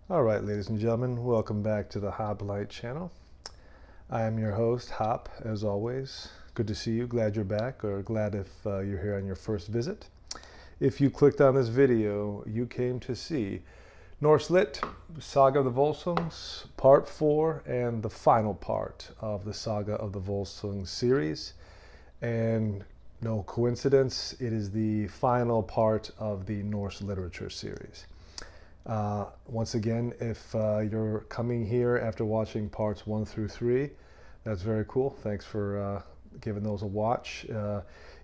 All right, ladies and gentlemen, welcome back to the Hoplite channel. I am your host, Hop, as always. Good to see you. Glad you're back, or glad if you're here on your first visit. If you clicked on this video, you came to see Norse Lit, Saga of the Volsungs, Part 4, and the final part of the Saga of the Volsungs series. And no coincidence, it is the final part of the Norse Literature series. Once again, if you're coming here after watching parts 1 through 3, that's very cool. Thanks for giving those a watch.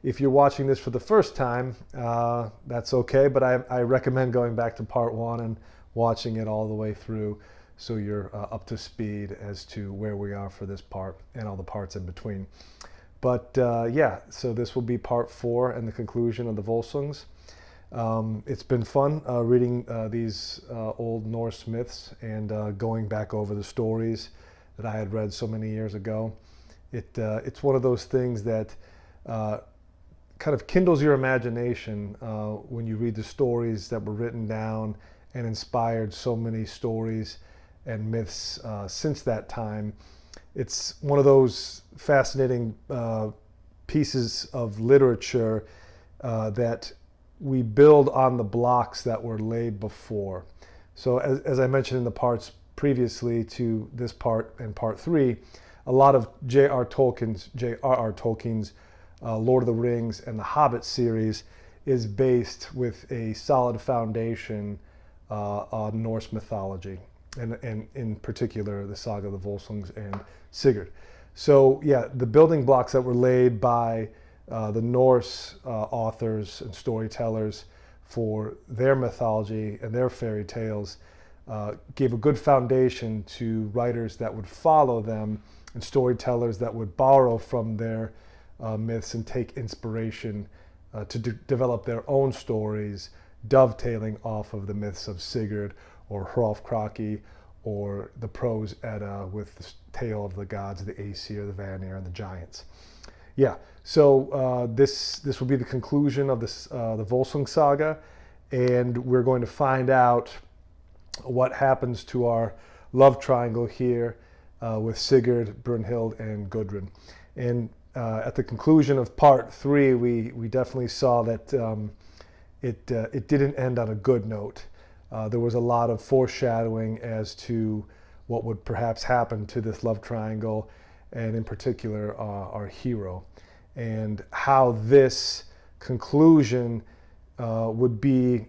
If you're watching this for the first time, that's okay, but I recommend going back to part 1 and watching it all the way through so you're up to speed as to where we are for this part and all the parts in between. But yeah, so this will be part 4 and the conclusion of the Volsungs. It's been fun reading these old Norse myths and going back over the stories that I had read so many years ago. It's one of those things that kind of kindles your imagination when you read the stories that were written down and inspired so many stories and myths since that time. It's one of those fascinating pieces of literature that we build on the blocks that were laid before. So as I mentioned in the parts previously to this part and part 3, a lot of J.R.R. Tolkien's Lord of the Rings and the Hobbit series is based with a solid foundation on Norse mythology, and in particular the Saga of the Volsungs and Sigurd. So yeah, the building blocks that were laid by the Norse authors and storytellers for their mythology and their fairy tales gave a good foundation to writers that would follow them and storytellers that would borrow from their myths and take inspiration to develop their own stories, dovetailing off of the myths of Sigurd or Hrolf-Kraki or the prose Edda with the tale of the gods, the Aesir, the Vanir, and the giants. Yeah, so this will be the conclusion of this the Volsung saga, and we're going to find out what happens to our love triangle here with Sigurd, Brynhild, and Gudrun. And at the conclusion of part 3, we definitely saw that it didn't end on a good note. There was a lot of foreshadowing as to what would perhaps happen to this love triangle, and in particular our hero, and how this conclusion would be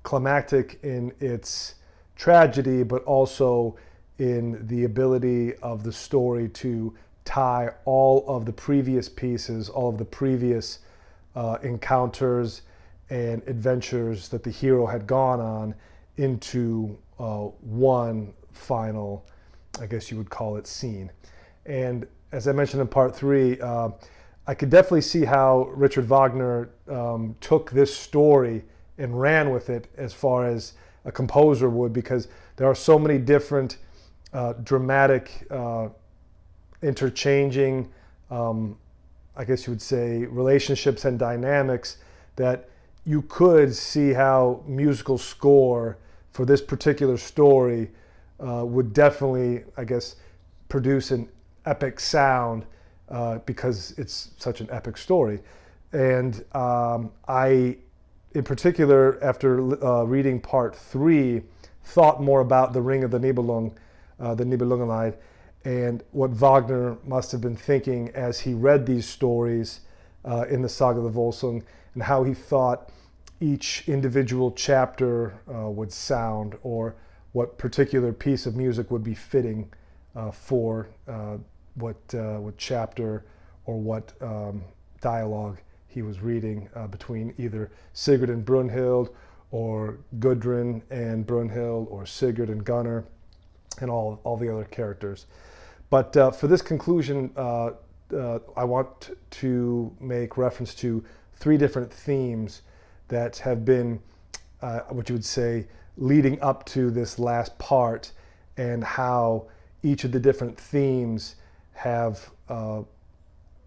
climactic in its tragedy, but also in the ability of the story to tie all of the previous pieces, all of the previous encounters and adventures that the hero had gone on into one final, I guess you would call it, scene. And as I mentioned in part 3, I could definitely see how Richard Wagner took this story and ran with it as far as a composer would, because there are so many different dramatic, interchanging, I guess you would say, relationships and dynamics that you could see how musical score for this particular story would definitely, I guess, produce an epic sound because it's such an epic story. And I, in particular, after reading part 3, thought more about the Ring of the Nibelung, the Nibelungenlied, and what Wagner must have been thinking as he read these stories in the Saga of the Volsung, and how he thought each individual chapter would sound, or what particular piece of music would be fitting for what chapter or what dialogue he was reading between either Sigurd and Brynhild, or Gudrun and Brynhild, or Sigurd and Gunnar, and all the other characters. But for this conclusion, I want to make reference to 3 different themes that have been, what you would say, leading up to this last part, and how each of the different themes have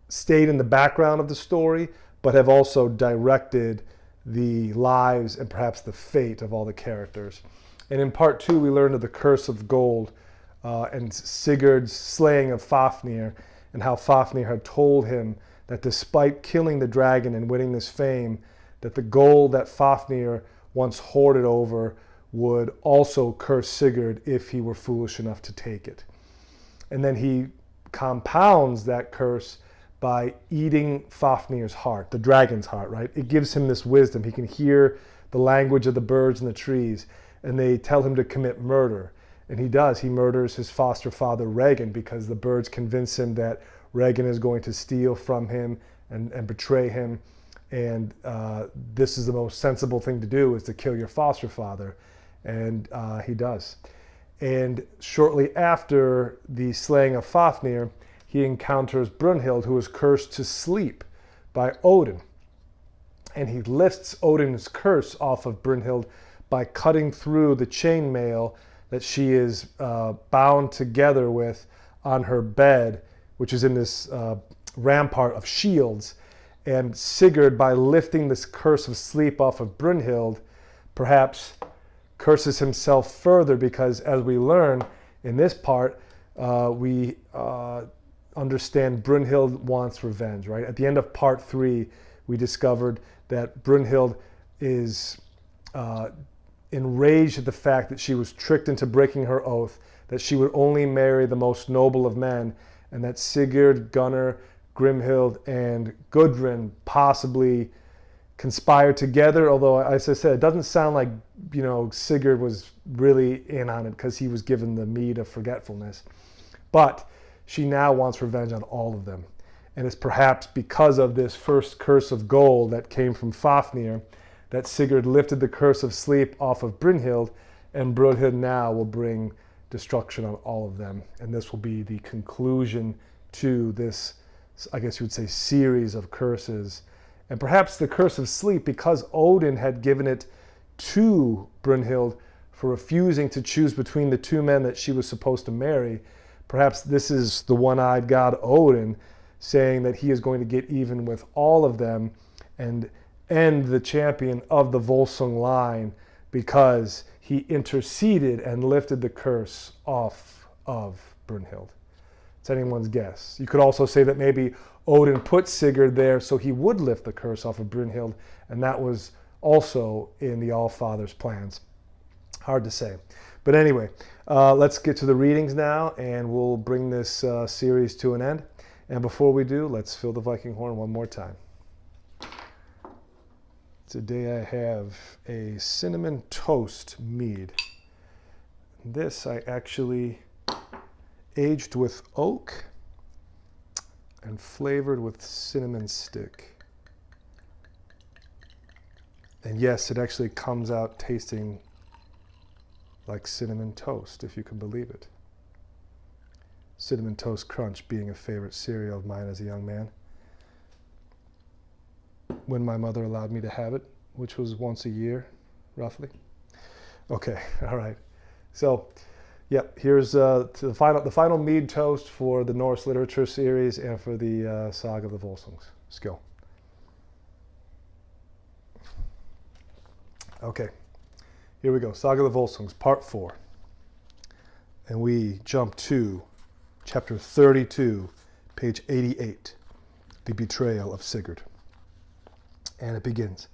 stayed in the background of the story, but have also directed the lives and perhaps the fate of all the characters. And in part 2, we learned of the curse of gold and Sigurd's slaying of Fafnir, and how Fafnir had told him that despite killing the dragon and winning this fame, that the gold that Fafnir once hoarded over would also curse Sigurd if he were foolish enough to take it. And then he compounds that curse by eating Fafnir's heart, the dragon's heart, right? It gives him this wisdom. He can hear the language of the birds and the trees, and they tell him to commit murder. And he does. He murders his foster father, Regin, because the birds convince him that Regin is going to steal from him and betray him. And this is the most sensible thing to do, is to kill your foster father. And he does. And shortly after the slaying of Fafnir, he encounters Brynhild, who is cursed to sleep by Odin. And he lifts Odin's curse off of Brynhild by cutting through the chainmail that she is bound together with on her bed, which is in this rampart of shields. And Sigurd, by lifting this curse of sleep off of Brynhild, perhaps curses himself further, because as we learn in this part, we understand Brynhild wants revenge, right? At the end of part 3, we discovered that Brynhild is enraged at the fact that she was tricked into breaking her oath, that she would only marry the most noble of men, and that Sigurd, Gunnar, Grimhild, and Gudrun possibly conspired together. Although, as I said, it doesn't sound like, Sigurd was really in on it, because he was given the meed of forgetfulness. But she now wants revenge on all of them. And it's perhaps because of this first curse of gold that came from Fafnir that Sigurd lifted the curse of sleep off of Brynhild, and Brynhild now will bring destruction on all of them. And this will be the conclusion to this, I guess you would say, series of curses. And perhaps the curse of sleep, because Odin had given it to Brynhild for refusing to choose between the two men that she was supposed to marry, perhaps this is the one-eyed god Odin saying that he is going to get even with all of them and end the champion of the Volsung line, because he interceded and lifted the curse off of Brynhild. It's anyone's guess. You could also say that maybe Odin put Sigurd there so he would lift the curse off of Brynhild, and that was also in the Allfather's plans. Hard to say. But anyway, let's get to the readings now, and we'll bring this series to an end. And before we do, let's fill the Viking horn one more time. Today I have a cinnamon toast mead. This I actually aged with oak and flavored with cinnamon stick. And yes, it actually comes out tasting like cinnamon toast, if you can believe it. Cinnamon Toast Crunch being a favorite cereal of mine as a young man, when my mother allowed me to have it, which was once a year, roughly. Okay, all right. So, here's the final mead toast for the Norse Literature series and for the Saga of the Volsungs. Let's go. Okay, here we go. Saga of the Volsungs, part 4. And we jump to chapter 32, page 88, the betrayal of Sigurd. And it begins.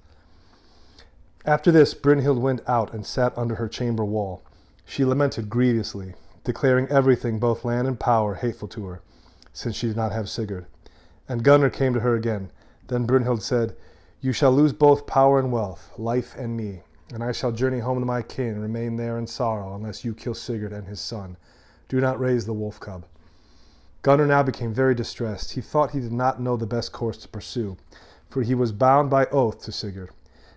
After this, Brynhild went out and sat under her chamber wall. She lamented grievously, declaring everything, both land and power, hateful to her, since she did not have Sigurd. And Gunnar came to her again. Then Brynhild said, "You shall lose both power and wealth, life and me, and I shall journey home to my kin and remain there in sorrow, unless you kill Sigurd and his son. Do not raise the wolf cub." Gunnar now became very distressed. He thought he did not know the best course to pursue, for he was bound by oath to Sigurd.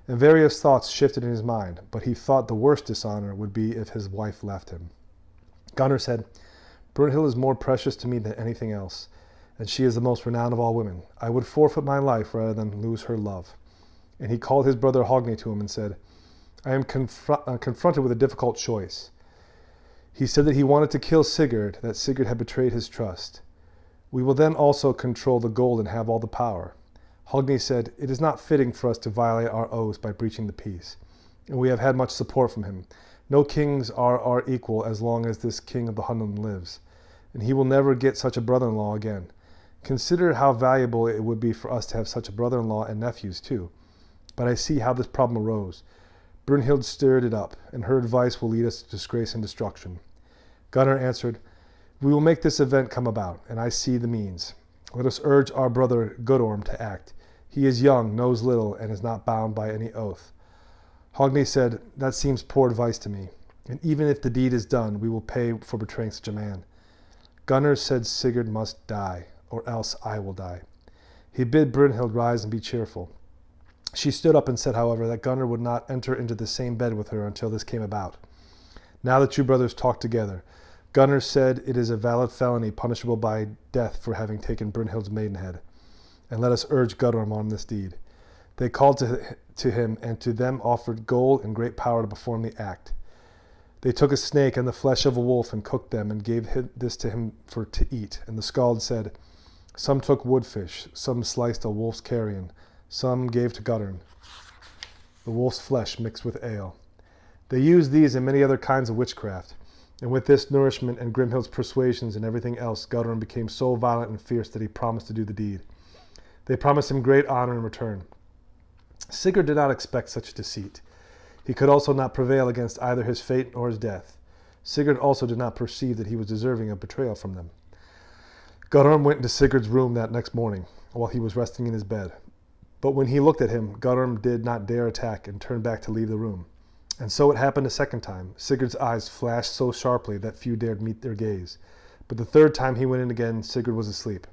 And various thoughts shifted in his mind, but he thought the worst dishonor would be if his wife left him. Gunnar said, "Brynhild is more precious to me than anything else, and she is the most renowned of all women. I would forfeit my life rather than lose her love." And he called his brother Hogni to him and said, "I am confronted with a difficult choice." He said that he wanted to kill Sigurd, that Sigurd had betrayed his trust. "We will then also control the gold and have all the power." Hogni said, "It is not fitting for us to violate our oaths by breaching the peace." And we have had much support from him. No kings are our equal as long as this king of the Hunland lives, and he will never get such a brother-in-law again. Consider how valuable it would be for us to have such a brother-in-law and nephews too. But I see how this problem arose. Brynhild stirred it up, and her advice will lead us to disgrace and destruction. Gunnar answered, we will make this event come about, and I see the means. Let us urge our brother Gudrun to act. He is young, knows little, and is not bound by any oath. Hogni said, that seems poor advice to me, and even if the deed is done, we will pay for betraying such a man. Gunnar said Sigurd must die, or else I will die. He bid Brynhild rise and be cheerful. She stood up and said, however, that Gunnar would not enter into the same bed with her until this came about. Now the two brothers talked together. Gunnar said it is a valid felony punishable by death for having taken Brynhild's maidenhead, and let us urge Gudrun on this deed. They called to him, and to them offered gold and great power to perform the act. They took a snake and the flesh of a wolf and cooked them and gave this to him to eat. And the skald said, some took woodfish, some sliced a wolf's carrion, some gave to Gudrun the wolf's flesh mixed with ale. They used these and many other kinds of witchcraft. And with this nourishment and Grimhild's persuasions and everything else, Gudrun became so violent and fierce that he promised to do the deed. They promised him great honor in return. Sigurd did not expect such a deceit. He could also not prevail against either his fate or his death. Sigurd also did not perceive that he was deserving of betrayal from them. Gudrun went into Sigurd's room that next morning, while he was resting in his bed. But when he looked at him, Gudrun did not dare attack and turned back to leave the room. And so it happened a second time. Sigurd's eyes flashed so sharply that few dared meet their gaze. But the third time he went in again, Sigurd was asleep.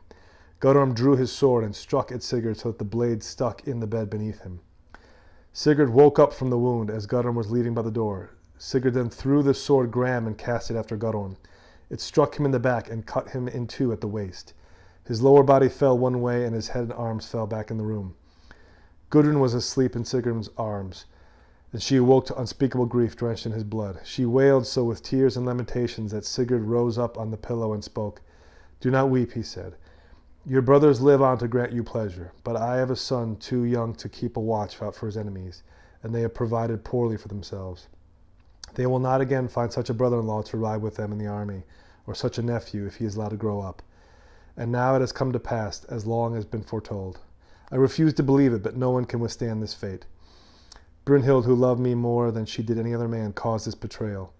Gudrun drew his sword and struck at Sigurd so that the blade stuck in the bed beneath him. Sigurd woke up from the wound as Gudrun was leaving by the door. Sigurd then threw the sword Gram and cast it after Gudrun. It struck him in the back and cut him in two at the waist. His lower body fell one way and his head and arms fell back in the room. Gudrun was asleep in Sigurd's arms, and she awoke to unspeakable grief drenched in his blood. She wailed so with tears and lamentations that Sigurd rose up on the pillow and spoke. Do not weep, he said. Your brothers live on to grant you pleasure, but I have a son too young to keep a watch out for his enemies, and they have provided poorly for themselves. They will not again find such a brother-in-law to ride with them in the army, or such a nephew if he is allowed to grow up. And now it has come to pass, as long has been foretold. I refuse to believe it, but no one can withstand this fate. Brynhild, who loved me more than she did any other man, caused this betrayal.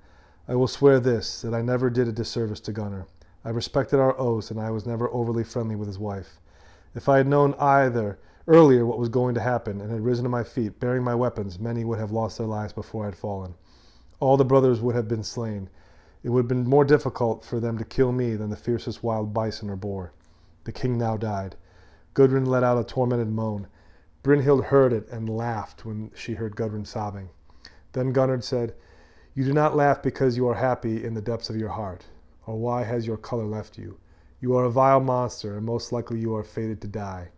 I will swear this, that I never did a disservice to Gunnar. I respected our oaths, and I was never overly friendly with his wife. If I had known either earlier what was going to happen, and had risen to my feet, bearing my weapons, many would have lost their lives before I had fallen. All the brothers would have been slain. It would have been more difficult for them to kill me than the fiercest wild bison or boar. The king now died. Gudrun let out a tormented moan. Brynhild heard it and laughed when she heard Gudrun sobbing. Then Gunnar said, You do not laugh because you are happy in the depths of your heart. Or why has your color left you? You are a vile monster, and most likely you are fated to die.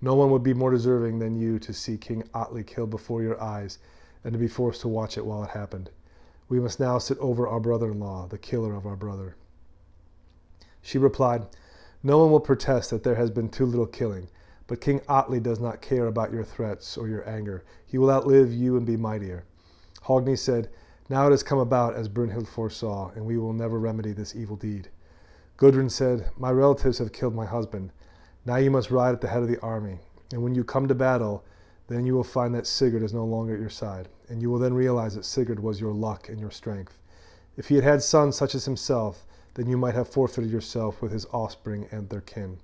No one would be more deserving than you to see King Atli killed before your eyes, and to be forced to watch it while it happened. We must now sit over our brother-in-law, the killer of our brother. She replied, No one will protest that there has been too little killing, but King Atli does not care about your threats or your anger. He will outlive you and be mightier. Hogni said, Now it has come about as Brynhild foresaw, and we will never remedy this evil deed. Gudrun said, My relatives have killed my husband. Now you must ride at the head of the army, and when you come to battle, then you will find that Sigurd is no longer at your side, and you will then realize that Sigurd was your luck and your strength. If he had had sons such as himself, then you might have forfeited yourself with his offspring and their kin.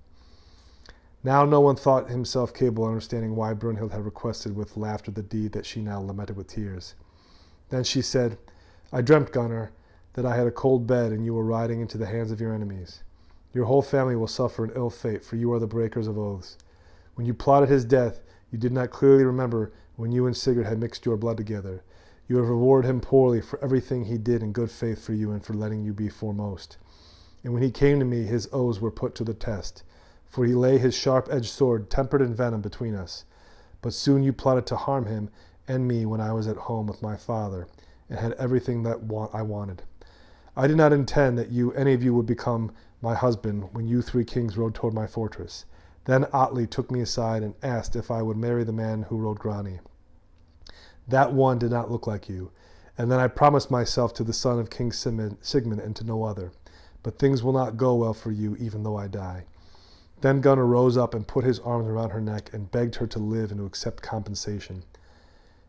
Now no one thought himself capable of understanding why Brynhild had requested with laughter the deed that she now lamented with tears. Then she said, I dreamt, Gunnar, that I had a cold bed and you were riding into the hands of your enemies. Your whole family will suffer an ill fate, for you are the breakers of oaths. When you plotted his death, you did not clearly remember when you and Sigurd had mixed your blood together. You have rewarded him poorly for everything he did in good faith for you and for letting you be foremost. And when he came to me, his oaths were put to the test, for he lay his sharp-edged sword tempered in venom between us. But soon you plotted to harm him and me when I was at home with my father, and had everything that I wanted. I did not intend that any of you would become my husband when you three kings rode toward my fortress. Then Atli took me aside and asked if I would marry the man who rode Grani. That one did not look like you, And then I promised myself to the son of King Sigmund and to no other. But things will not go well for you, even though I die." Then Gunnar rose up and put his arms around her neck and begged her to live and to accept compensation.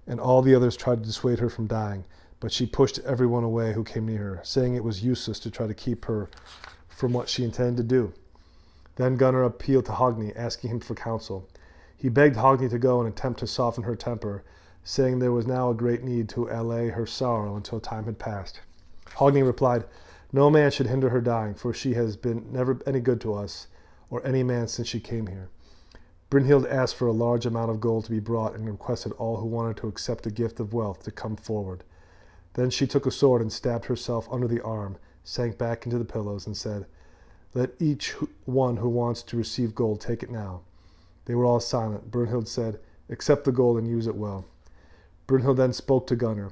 And all the others tried to dissuade her from dying, but she pushed everyone away who came near her, saying it was useless to try to keep her from what she intended to do. Then Gunnar appealed to Hogni, asking him for counsel. He begged Hogni to go and attempt to soften her temper, saying there was now a great need to allay her sorrow until time had passed. Hogni replied, "No man should hinder her dying, for she has been never any good to us, or any man since she came here." Brynhild asked for a large amount of gold to be brought and requested all who wanted to accept a gift of wealth to come forward. Then she took a sword and stabbed herself under the arm, sank back into the pillows, and said, "Let each one who wants to receive gold take it now." They were all silent. Brynhild said, "Accept the gold and use it well." Brynhild then spoke to Gunnar.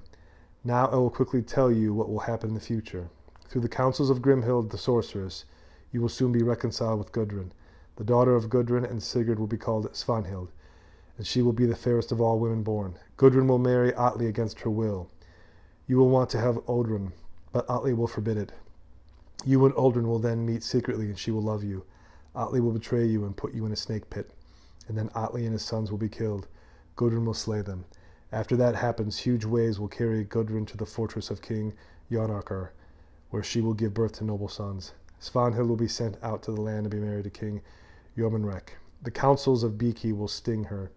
"Now I will quickly tell you what will happen in the future. Through the counsels of Grimhild the sorceress, you will soon be reconciled with Gudrun. The daughter of Gudrun and Sigurd will be called Svanhild, and she will be the fairest of all women born. Gudrun will marry Atli against her will. You will want to have Odin, but Atli will forbid it. You and Odin will then meet secretly, and she will love you. Atli will betray you and put you in a snake pit, and then Atli and his sons will be killed. Gudrun will slay them. After that happens, huge waves will carry Gudrun to the fortress of King Gunnar, where she will give birth to noble sons. Svanhild will be sent out to the land to be married to King Jormunrek. The counsels of Biki will sting her.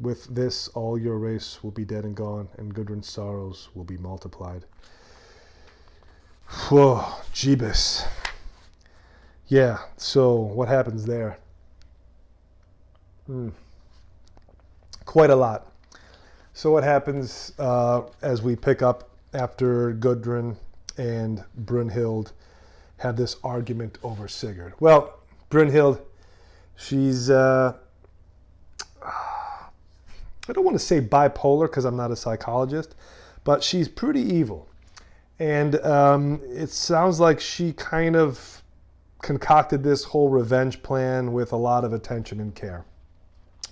With this, all your race will be dead and gone, and Gudrun's sorrows will be multiplied." Whoa, Jeebus. Yeah, so what happens there? Quite a lot. So what happens as we pick up after Gudrun and Brynhild have this argument over Sigurd? Well, Brynhild, she's, I don't want to say bipolar because I'm not a psychologist, but she's pretty evil. And it sounds like she kind of concocted this whole revenge plan with a lot of attention and care.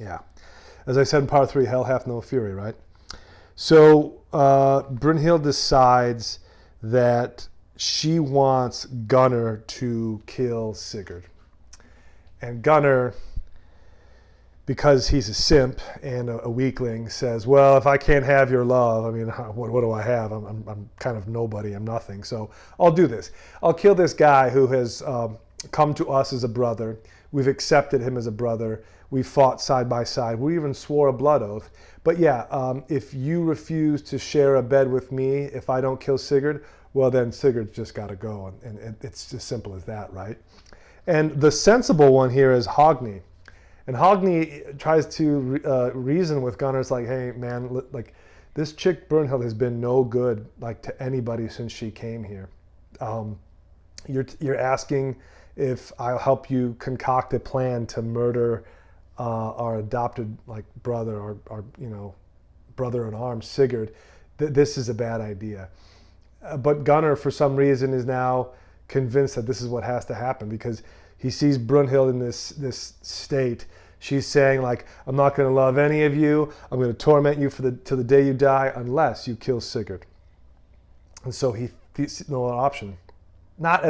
Yeah. As I said in part 3, hell hath no fury, right? So Brynhild decides that she wants Gunnar to kill Sigurd. And Gunnar, because he's a simp and a weakling, says, "Well, if I can't have your love, I mean, what do I have? I'm kind of nobody. I'm nothing. So I'll do this. I'll kill this guy who has come to us as a brother. We've accepted him as a brother. We fought side by side. We even swore a blood oath. But yeah, if you refuse to share a bed with me, if I don't kill Sigurd, well, then Sigurd's just got to go. And it's as simple as that, right?" And the sensible one here is Hogni. And Hogni tries to reason with Gunnar. It's like, "Hey, man, like this chick Brynhild has been no good, like to anybody since she came here. You're asking if I'll help you concoct a plan to murder our adopted like brother, our brother in arms, Sigurd. This is a bad idea." But Gunnar, for some reason, is now convinced that this is what has to happen because he sees Brynhild in this state. She's saying like, "I'm not going to love any of you. I'm going to torment you till the day you die unless you kill Sigurd." And so he sees no other option. Not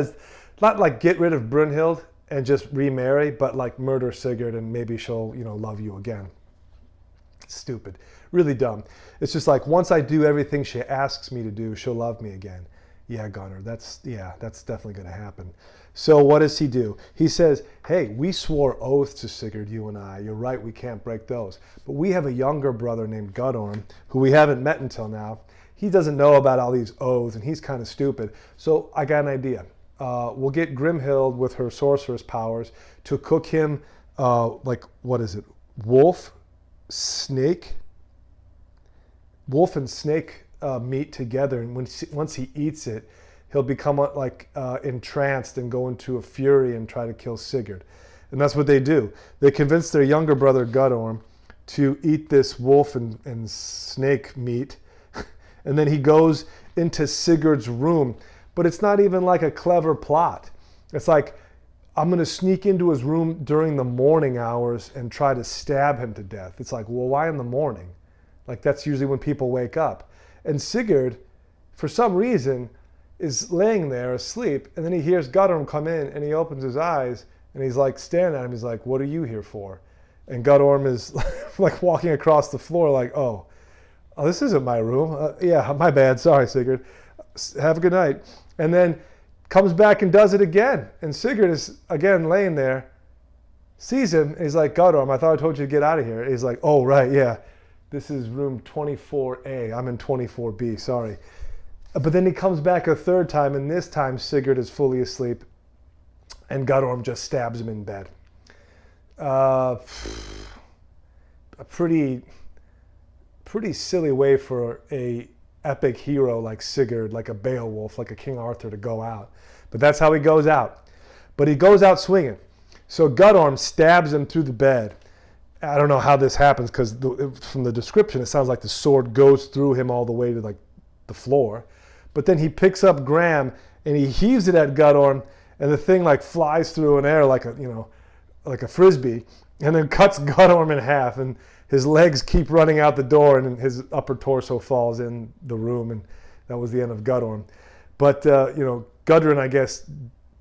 like get rid of Brynhild and just remarry, but like murder Sigurd and maybe she'll love you again. Stupid, really dumb. It's just like once I do everything she asks me to do, she'll love me again. Yeah, Gunnar, that's definitely going to happen. So what does he do? He says, "Hey, we swore oaths to Sigurd, you and I. You're right, we can't break those. But we have a younger brother named Gudrun, who we haven't met until now. He doesn't know about all these oaths, and he's kind of stupid. So I got an idea. We'll get Grimhild with her sorceress powers to cook him, wolf and snake meat together, and once he eats it, he'll become entranced and go into a fury and try to kill Sigurd." And that's what they do. They convince their younger brother Gudrun to eat this wolf and snake meat, and then he goes into Sigurd's room. But it's not even like a clever plot. It's like, I'm going to sneak into his room during the morning hours and try to stab him to death. It's like, well, why in the morning? Like, that's usually when people wake up. And Sigurd, for some reason, is laying there asleep, and then he hears Gudrun come in, and he opens his eyes, and he's like staring at him. He's like, "What are you here for?" And Gudrun is like walking across the floor like, oh, this isn't my room. Yeah, my bad. Sorry, Sigurd. Have a good night. And then comes back and does it again. And Sigurd is again laying there, sees him, and he's like, Gudrun, I thought I told you to get out of here. And he's like, oh, right, yeah. This is room 24A. I'm in 24B, sorry. But then he comes back a third time, and this time Sigurd is fully asleep, and Gudrun just stabs him in bed. A pretty silly way for a epic hero like Sigurd, like a Beowulf, like a King Arthur to go out. But that's how he goes out. But he goes out swinging. So Gudrun stabs him through the bed. I don't know how this happens because from the description it sounds like the sword goes through him all the way to like the floor. But then he picks up Graham and he heaves it at Gudrun, and the thing like flies through an air like a frisbee, and then cuts Gudrun in half, and his legs keep running out the door, and his upper torso falls in the room, and that was the end of Gudrun. But Gudrun, I guess,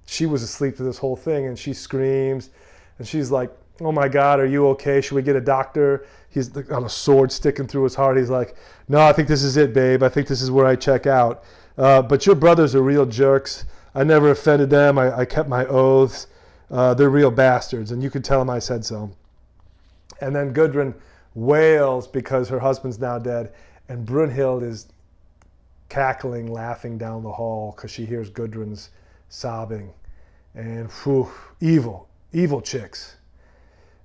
she was asleep to this whole thing, and she screams, and she's like, "Oh my God, are you okay? Should we get a doctor?" He's on a sword sticking through his heart. He's like, "No, I think this is it, babe. I think this is where I check out. But your brothers are real jerks. I never offended them. I kept my oaths. They're real bastards, and you could tell them I said so." And then Gudrun wails because her husband's now dead, and Brynhild is cackling, laughing down the hall because she hears Gudrun's sobbing. And evil chicks.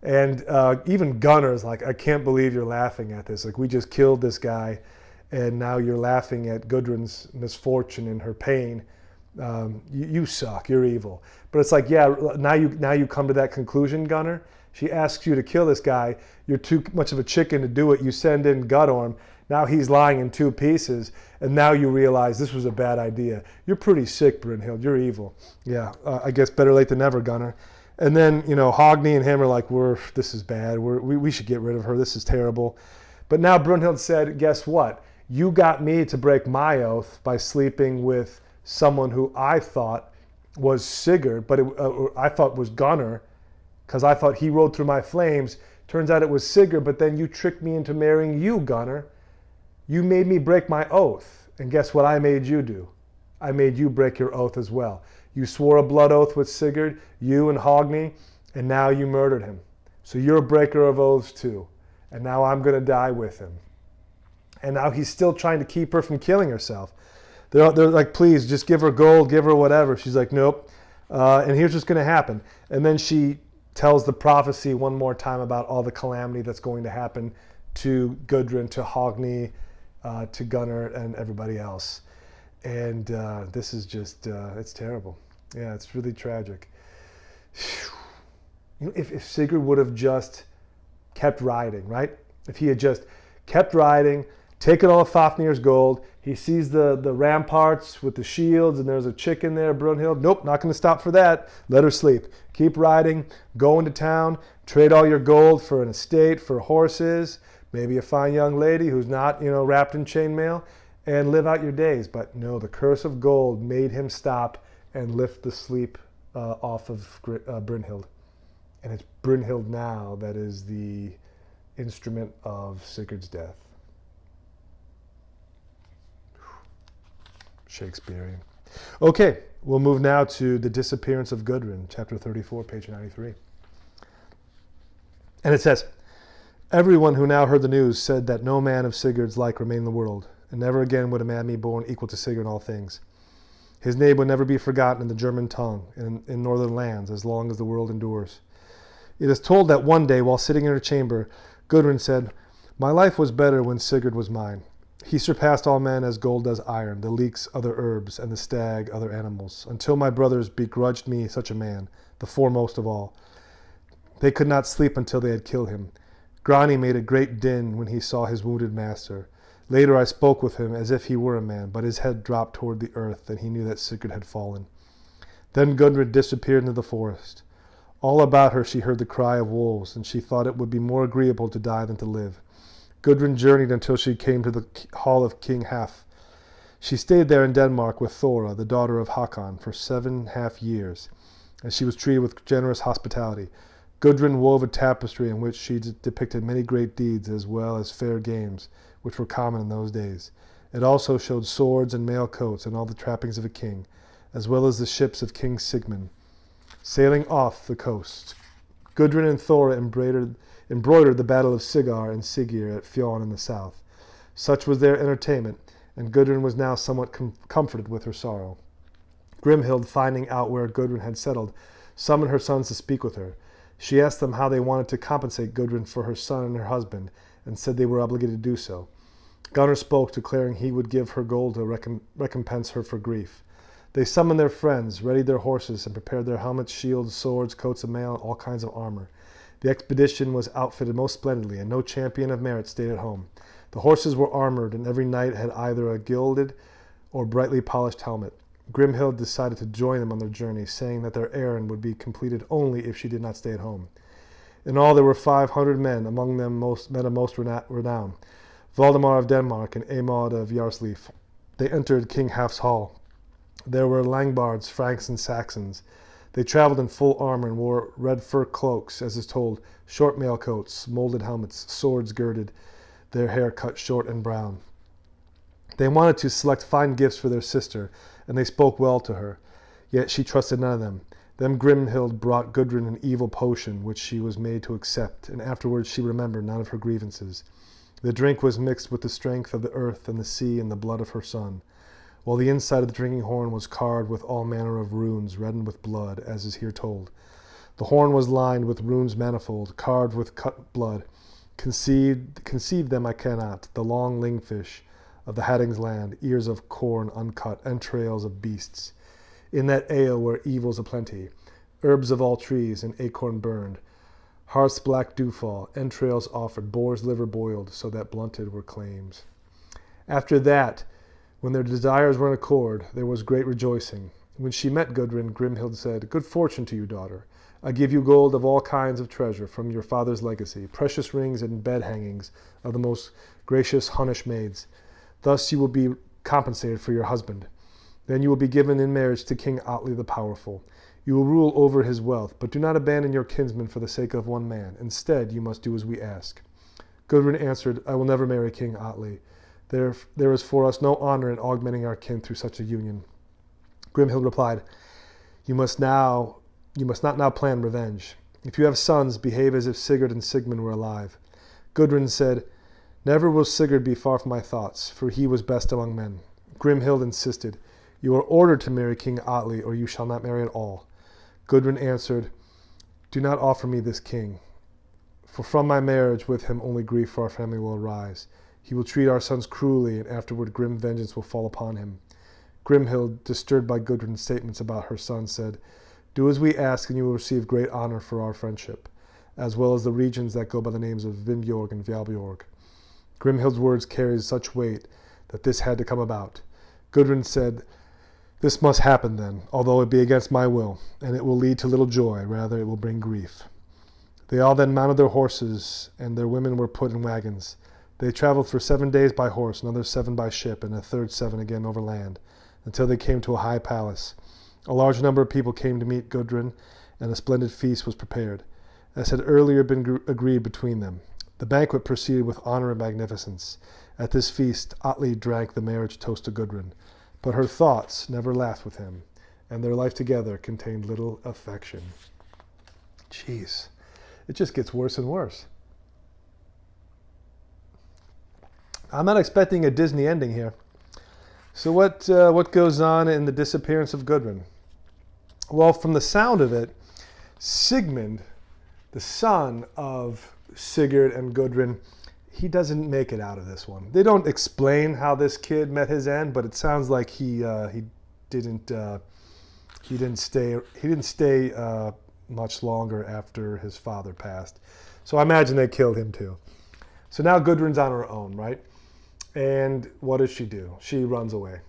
And even Gunnar is like, "I can't believe you're laughing at this. Like, we just killed this guy, and now you're laughing at Gudrun's misfortune and her pain. You suck. You're evil." But it's like, yeah, now you come to that conclusion, Gunnar. She asks you to kill this guy. You're too much of a chicken to do it. You send in Gudrun. Now he's lying in two pieces, and now you realize this was a bad idea. You're pretty sick, Brynhild. You're evil. Yeah, I guess better late than never, Gunnar. And then, Hogni and him are like, this is bad. We should get rid of her. This is terrible. But now Brynhild said, guess what? You got me to break my oath by sleeping with someone who I thought was Sigurd, but I thought was Gunnar, because I thought he rode through my flames. Turns out it was Sigurd, but then you tricked me into marrying you, Gunnar. You made me break my oath. And guess what I made you do? I made you break your oath as well. You swore a blood oath with Sigurd, you and Hogni, and now you murdered him. So you're a breaker of oaths too. And now I'm going to die with him. And now he's still trying to keep her from killing herself. They're like, please, just give her gold, give her whatever. She's like, nope. And here's what's going to happen. And then she tells the prophecy one more time about all the calamity that's going to happen to Gudrun, to Hogni, to Gunnar, and everybody else. And this is just, it's terrible. Yeah, it's really tragic. If Sigurd would have just kept riding, right? If he had just kept riding, taken all of Fafnir's gold, he sees the ramparts with the shields, and there's a chick in there, Brynhild. Nope, not going to stop for that. Let her sleep. Keep riding, go into town, trade all your gold for an estate, for horses, maybe a fine young lady who's not, wrapped in chainmail, and live out your days. But no, the curse of gold made him stop and lift the sleep off of Brynhild. And it's Brynhild now that is the instrument of Sigurd's death. Shakespearean. Okay, we'll move now to the disappearance of Gudrun, chapter 34, page 93. And it says, everyone who now heard the news said that no man of Sigurd's like remained in the world, and never again would a man be born equal to Sigurd in all things. His name would never be forgotten in the German tongue, in northern lands, as long as the world endures. It is told that one day, while sitting in her chamber, Gudrun said, "My life was better when Sigurd was mine. He surpassed all men as gold does iron, the leeks other herbs, and the stag other animals, until my brothers begrudged me such a man, the foremost of all. They could not sleep until they had killed him. Grani made a great din when he saw his wounded master. Later I spoke with him as if he were a man, but his head dropped toward the earth, and he knew that Sigurd had fallen. Then Gudrun disappeared into the forest. All about her she heard the cry of wolves, and she thought it would be more agreeable to die than to live. Gudrun journeyed until she came to the hall of King Half. She stayed there in Denmark with Thora, the daughter of Hakon, for 7.5 years, and she was treated with generous hospitality. Gudrun wove a tapestry in which she depicted many great deeds as well as fair games, which were common in those days. It also showed swords and mail coats and all the trappings of a king, as well as the ships of King Sigmund, sailing off the coast. Gudrun and Thora embroidered the battle of Sigurd and Sigurd at Fjon in the south. Such was their entertainment, and Gudrun was now somewhat comforted with her sorrow. Grimhild, finding out where Gudrun had settled, summoned her sons to speak with her. She asked them how they wanted to compensate Gudrun for her son and her husband, and said they were obligated to do so. Gunnar spoke, declaring he would give her gold to recompense her for grief. They summoned their friends, readied their horses, and prepared their helmets, shields, swords, coats of mail, and all kinds of armor. The expedition was outfitted most splendidly, and no champion of merit stayed at home. The horses were armored, and every knight had either a gilded or brightly polished helmet. Grimhild decided to join them on their journey, saying that their errand would be completed only if she did not stay at home. In all there were 500 men, among them men of most renown, Valdemar of Denmark and Amod of Jarsleif. They entered King Half's hall. There were Langbards, Franks, and Saxons. They traveled in full armor and wore red fur cloaks, as is told, short mail coats, molded helmets, swords girded, their hair cut short and brown. They wanted to select fine gifts for their sister, and they spoke well to her. Yet she trusted none of them. Then Grimhild brought Gudrun an evil potion, which she was made to accept, and afterwards she remembered none of her grievances. The drink was mixed with the strength of the earth and the sea and the blood of her son, while the inside of the drinking horn was carved with all manner of runes, reddened with blood, as is here told. The horn was lined with runes manifold, carved with cut blood. Conceive them I cannot, the long lingfish of the Hadding's land, ears of corn uncut, entrails of beasts. In that ale were evils aplenty, herbs of all trees, and acorn burned, hearth's black dewfall, entrails offered, boar's liver boiled, so that blunted were claims. After that, when their desires were in accord, there was great rejoicing. When she met Gudrun, Grimhild said, "Good fortune to you, daughter. I give you gold of all kinds of treasure from your father's legacy, precious rings and bed hangings of the most gracious Hunnish maids. Thus you will be compensated for your husband. Then you will be given in marriage to King Atli the Powerful. You will rule over his wealth, but do not abandon your kinsman for the sake of one man. Instead, you must do as we ask." Gudrun answered, "I will never marry King Atli. There is for us no honor in augmenting our kin through such a union." Grimhild replied, You must not now plan revenge. If you have sons, behave as if Sigurd and Sigmund were alive." Gudrun said, "Never will Sigurd be far from my thoughts, for he was best among men." Grimhild insisted, "You are ordered to marry King Atli, or you shall not marry at all." Gudrun answered, "Do not offer me this king, for from my marriage with him only grief for our family will arise. He will treat our sons cruelly, and afterward grim vengeance will fall upon him." Grimhild, disturbed by Gudrun's statements about her son, said, "Do as we ask, and you will receive great honor for our friendship, as well as the regions that go by the names of Vindbjorg and Valbjorg." Grimhild's words carried such weight that this had to come about. Gudrun said, "This must happen then, although it be against my will, and it will lead to little joy, rather it will bring grief." They all then mounted their horses, and their women were put in wagons. They traveled for 7 days by horse, another 7 by ship, and a third 7 again over land, until they came to a high palace. A large number of people came to meet Gudrun, and a splendid feast was prepared, as had earlier been agreed between them. The banquet proceeded with honor and magnificence. At this feast, Atli drank the marriage toast to Gudrun, but her thoughts never laughed with him, and their life together contained little affection. Jeez, it just gets worse and worse. I'm not expecting a Disney ending here. So what goes on in the disappearance of Gudrun? Well, from the sound of it, Sigmund, the son of Sigurd and Gudrun, he doesn't make it out of this one. They don't explain how this kid met his end, but it sounds like he didn't stay much longer after his father passed. So I imagine they killed him too. So now Gudrun's on her own, right? And what does she do? She runs away.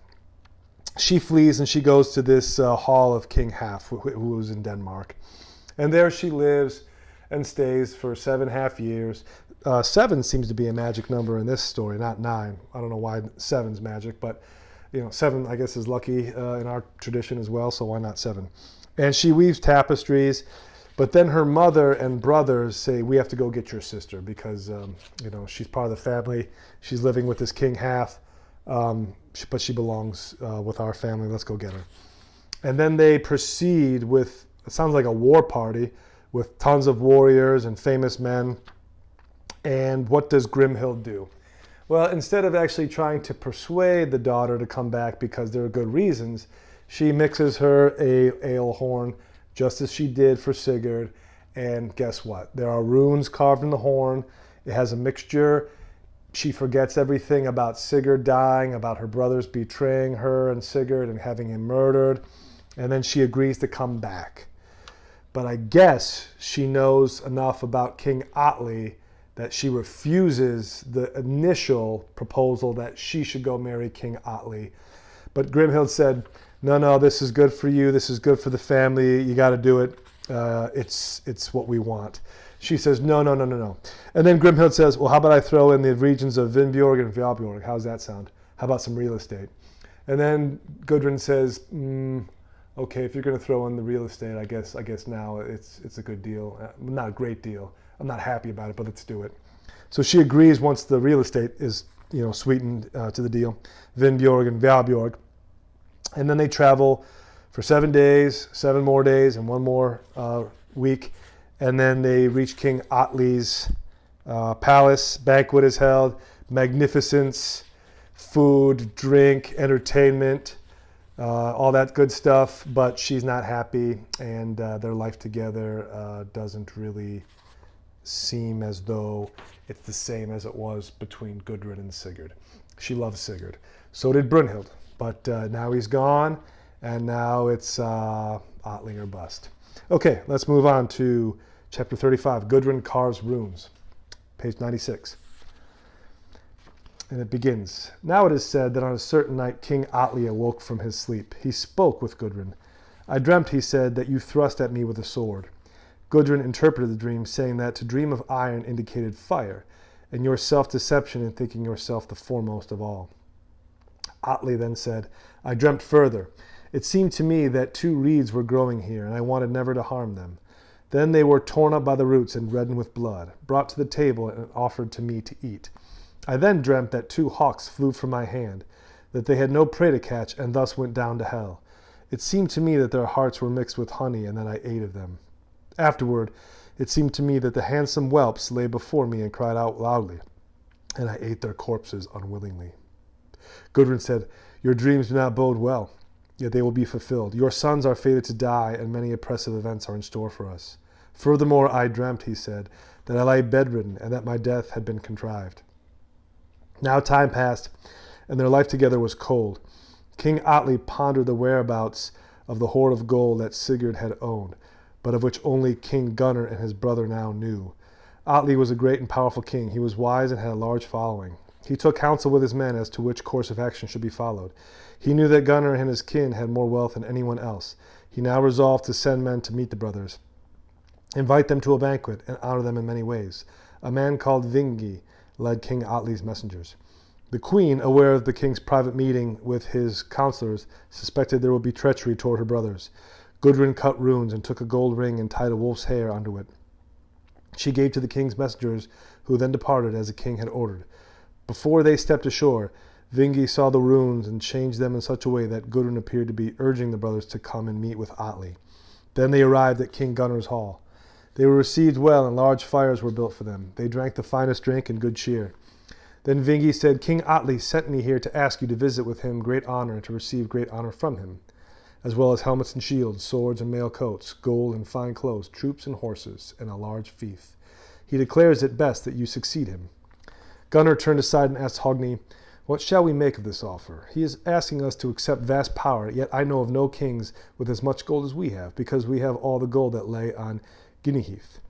She flees and she goes to this hall of King Half, who was in Denmark. And there she lives and stays for 7.5 years. 7 seems to be a magic number in this story, not 9. I don't know why 7's magic, but 7 I guess is lucky in our tradition as well, so why not 7? And she weaves tapestries, but then her mother and brothers say, we have to go get your sister because she's part of the family. She's living with this king half, but she belongs with our family. Let's go get her. And then they proceed with, it sounds like a war party, with tons of warriors and famous men. And what does Grimhild do? Well, instead of actually trying to persuade the daughter to come back because there are good reasons, she mixes her a ale horn, just as she did for Sigurd. And guess what? There are runes carved in the horn. It has a mixture. She forgets everything about Sigurd dying, about her brothers betraying her and Sigurd and having him murdered. And then she agrees to come back. But I guess she knows enough about King Atli that she refuses the initial proposal that she should go marry King Atli. But Grimhild said, no, this is good for you. This is good for the family. You got to do it. It's what we want. She says, no. And then Grimhild says, well, how about I throw in the regions of Vindbjorg and Valbjorg? How's that sound? How about some real estate? And then Gudrun says, okay, if you're going to throw in the real estate, I guess now it's a good deal. Not a great deal. I'm not happy about it, but let's do it. So she agrees once the real estate is, sweetened to the deal. Vindbjorg and Valbjorg. And then they travel for 7 days, 7 more days, and 1 more week. And then they reach King Atli's palace. Banquet is held. Magnificence, food, drink, entertainment, all that good stuff. But she's not happy, and their life together doesn't really seem as though it's the same as it was between Gudrun and Sigurd. She loves Sigurd. So did Brynhild. But now he's gone, and now it's Atli or bust. Okay, let's move on to chapter 35. Gudrun carves runes, page 96. And it begins. Now it is said that on a certain night King Atli awoke from his sleep. He spoke with Gudrun. I dreamt, he said, that you thrust at me with a sword. Gudrun interpreted the dream, saying that to dream of iron indicated fire, and your self-deception in thinking yourself the foremost of all. Atli then said, I dreamt further. It seemed to me that 2 reeds were growing here, and I wanted never to harm them. Then they were torn up by the roots and reddened with blood, brought to the table and offered to me to eat. I then dreamt that 2 hawks flew from my hand, that they had no prey to catch, and thus went down to hell. It seemed to me that their hearts were mixed with honey, and that I ate of them. Afterward, it seemed to me that the handsome whelps lay before me and cried out loudly, and I ate their corpses unwillingly. Gudrun said, your dreams do not bode well, yet they will be fulfilled. Your sons are fated to die, and many oppressive events are in store for us. Furthermore, I dreamt, he said, that I lay bedridden, and that my death had been contrived. Now time passed, and their life together was cold. King Atli pondered the whereabouts of the hoard of gold that Sigurd had owned, but of which only King Gunnar and his brother now knew. Atli was a great and powerful king. He was wise and had a large following. He took counsel with his men as to which course of action should be followed. He knew that Gunnar and his kin had more wealth than anyone else. He now resolved to send men to meet the brothers, invite them to a banquet, and honor them in many ways. A man called Vingi led King Atli's messengers. The queen, aware of the king's private meeting with his counselors, suspected there would be treachery toward her brothers. Gudrun cut runes and took a gold ring and tied a wolf's hair onto it. She gave to the king's messengers, who then departed as the king had ordered. Before they stepped ashore, Vingi saw the runes and changed them in such a way that Gudrun appeared to be urging the brothers to come and meet with Atli. Then they arrived at King Gunnar's hall. They were received well, and large fires were built for them. They drank the finest drink and good cheer. Then Vingi said, King Atli sent me here to ask you to visit with him great honor and to receive great honor from him, as well as helmets and shields, swords and mail coats, gold and fine clothes, troops and horses, and a large fief. He declares it best that you succeed him. Gunnar turned aside and asked Hogni, what shall we make of this offer? He is asking us to accept vast power, yet I know of no kings with as much gold as we have, because we have all the gold that lay on Gniheath.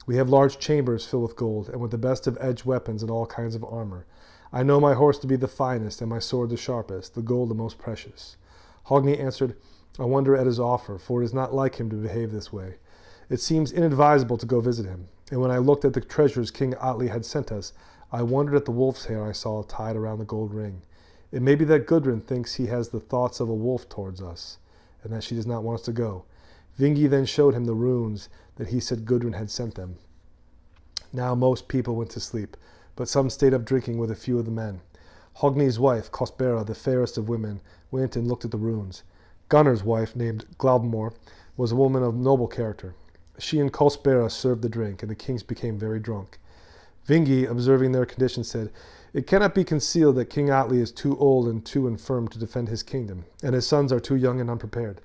We have large chambers filled with gold, and with the best of edged weapons and all kinds of armor. I know my horse to be the finest, and my sword the sharpest, the gold the most precious. Hogni answered, I wonder at his offer, for it is not like him to behave this way. It seems inadvisable to go visit him. And when I looked at the treasures King Atli had sent us, I wondered at the wolf's hair I saw tied around the gold ring. It may be that Gudrun thinks he has the thoughts of a wolf towards us, and that she does not want us to go. Vingi then showed him the runes that he said Gudrun had sent them. Now most people went to sleep, but some stayed up drinking with a few of the men. Hogni's wife, Kostbera, the fairest of women, went and looked at the runes. Gunnar's wife, named Glaubmore, was a woman of noble character. She and Kostbera served the drink, and the kings became very drunk. Vingi, observing their condition, said, "It cannot be concealed that King Atli is too old and too infirm to defend his kingdom, and his sons are too young and unprepared.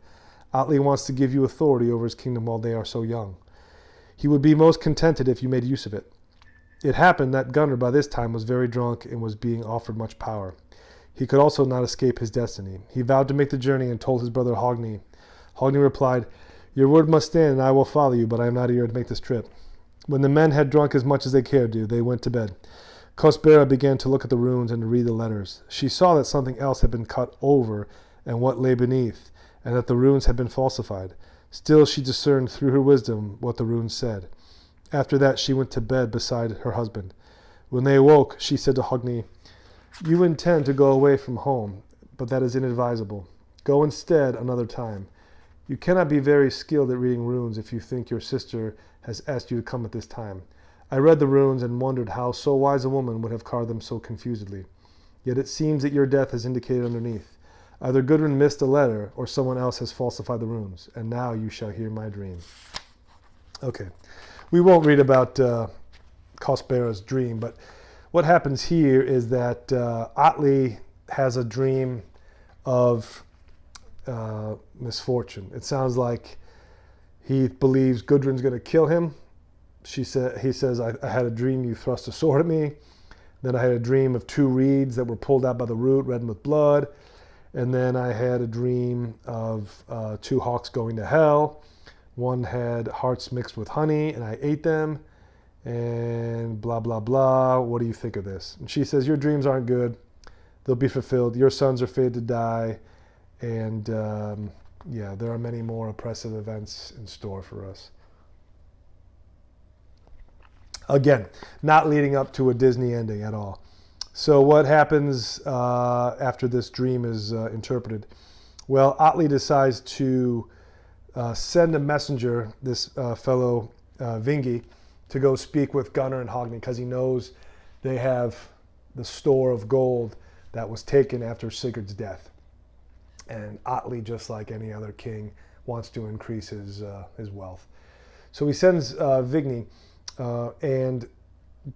Atli wants to give you authority over his kingdom while they are so young. He would be most contented if you made use of it." It happened that Gunnar by this time was very drunk and was being offered much power. He could also not escape his destiny. He vowed to make the journey and told his brother Hogni. Hogni replied, "Your word must stand and I will follow you, but I am not here to make this trip." When the men had drunk as much as they cared to, they went to bed. Kostbera began to look at the runes and to read the letters. She saw that something else had been cut over and what lay beneath, and that the runes had been falsified. Still she discerned through her wisdom what the runes said. After that she went to bed beside her husband. When they awoke, she said to Hogni, "You intend to go away from home, but that is inadvisable. Go instead another time. You cannot be very skilled at reading runes if you think your sister has asked you to come at this time. I read the runes and wondered how so wise a woman would have carved them so confusedly. Yet it seems that your death is indicated underneath. Either Gudrun missed a letter or someone else has falsified the runes, and now you shall hear my dream." Okay, we won't read about Kostbera's dream, but what happens here is that Atli has a dream of misfortune. It sounds like he believes Gudrun's going to kill him. He says, I had a dream you thrust a sword at me. Then I had a dream of 2 reeds that were pulled out by the root, reddened with blood. And then I had a dream of 2 hawks going to hell. One had hearts mixed with honey, and I ate them. And blah, blah, blah. What do you think of this? And she says, your dreams aren't good. They'll be fulfilled. Your sons are fated to die. And yeah, there are many more oppressive events in store for us. Again, not leading up to a Disney ending at all. So what happens after this dream is interpreted? Well, Atli decides to send a messenger, this fellow Vingi, to go speak with Gunnar and Hogni because he knows they have the store of gold that was taken after Sigurd's death. And Atli, just like any other king, wants to increase his wealth. So he sends Vigni, and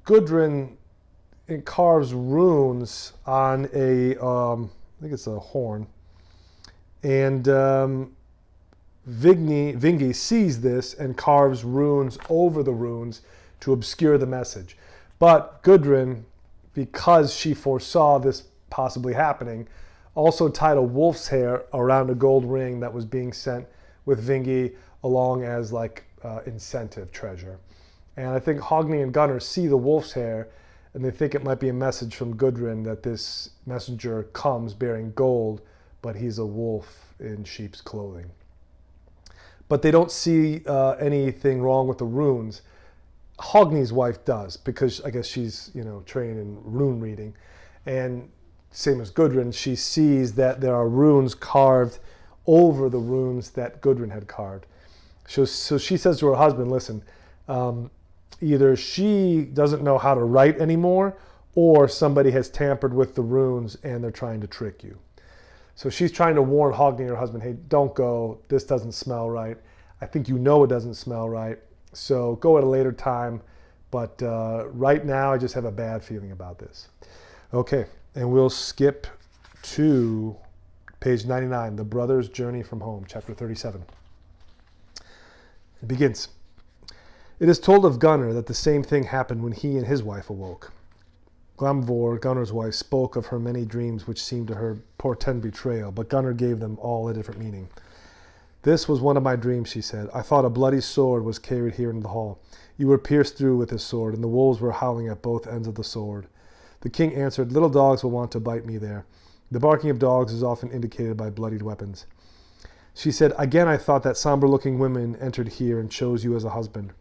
Gudrun carves runes on a, I think it's a horn. And Vingi sees this and carves runes over the runes to obscure the message. But Gudrun, because she foresaw this possibly happening, also tied a wolf's hair around a gold ring that was being sent with Vingi along as like incentive treasure. And I think Hogni and Gunnar see the wolf's hair and they think it might be a message from Gudrun that this messenger comes bearing gold, but he's a wolf in sheep's clothing. But they don't see anything wrong with the runes. Hogni's wife does, because I guess she's, trained in rune reading. And same as Gudrun, she sees that there are runes carved over the runes that Gudrun had carved. So she says to her husband, listen, either she doesn't know how to write anymore, or somebody has tampered with the runes and they're trying to trick you. So she's trying to warn Hogni, her husband, hey, don't go. This doesn't smell right. I think you know it doesn't smell right. So go at a later time. But right now, I just have a bad feeling about this. Okay, and we'll skip to page 99, The Brothers' Journey from Home, chapter 37. It begins. It is told of Gunnar that the same thing happened when he and his wife awoke. Glamvor, Gunnar's wife, spoke of her many dreams which seemed to her portend betrayal, but Gunnar gave them all a different meaning. This was one of my dreams, she said. I thought a bloody sword was carried here into the hall. You were pierced through with this sword, and the wolves were howling at both ends of the sword. The king answered, little dogs will want to bite me there. The barking of dogs is often indicated by bloodied weapons. She said, again I thought that somber-looking women entered here and chose you as a husband.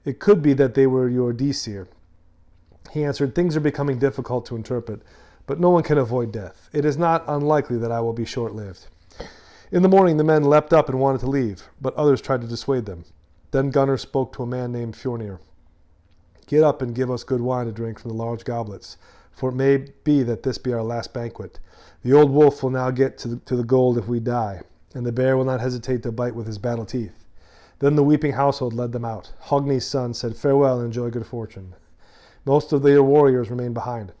It could be that they were your Disir. He answered, things are becoming difficult to interpret, but no one can avoid death. It is not unlikely that I will be short-lived. In the morning the men leapt up and wanted to leave, but others tried to dissuade them. Then Gunnar spoke to a man named Fjornir. Get up and give us good wine to drink from the large goblets, for it may be that this be our last banquet. The old wolf will now get to the gold if we die, and the bear will not hesitate to bite with his battle teeth. Then the weeping household led them out. Hogni's son said, farewell and enjoy good fortune. Most of their warriors remained behind.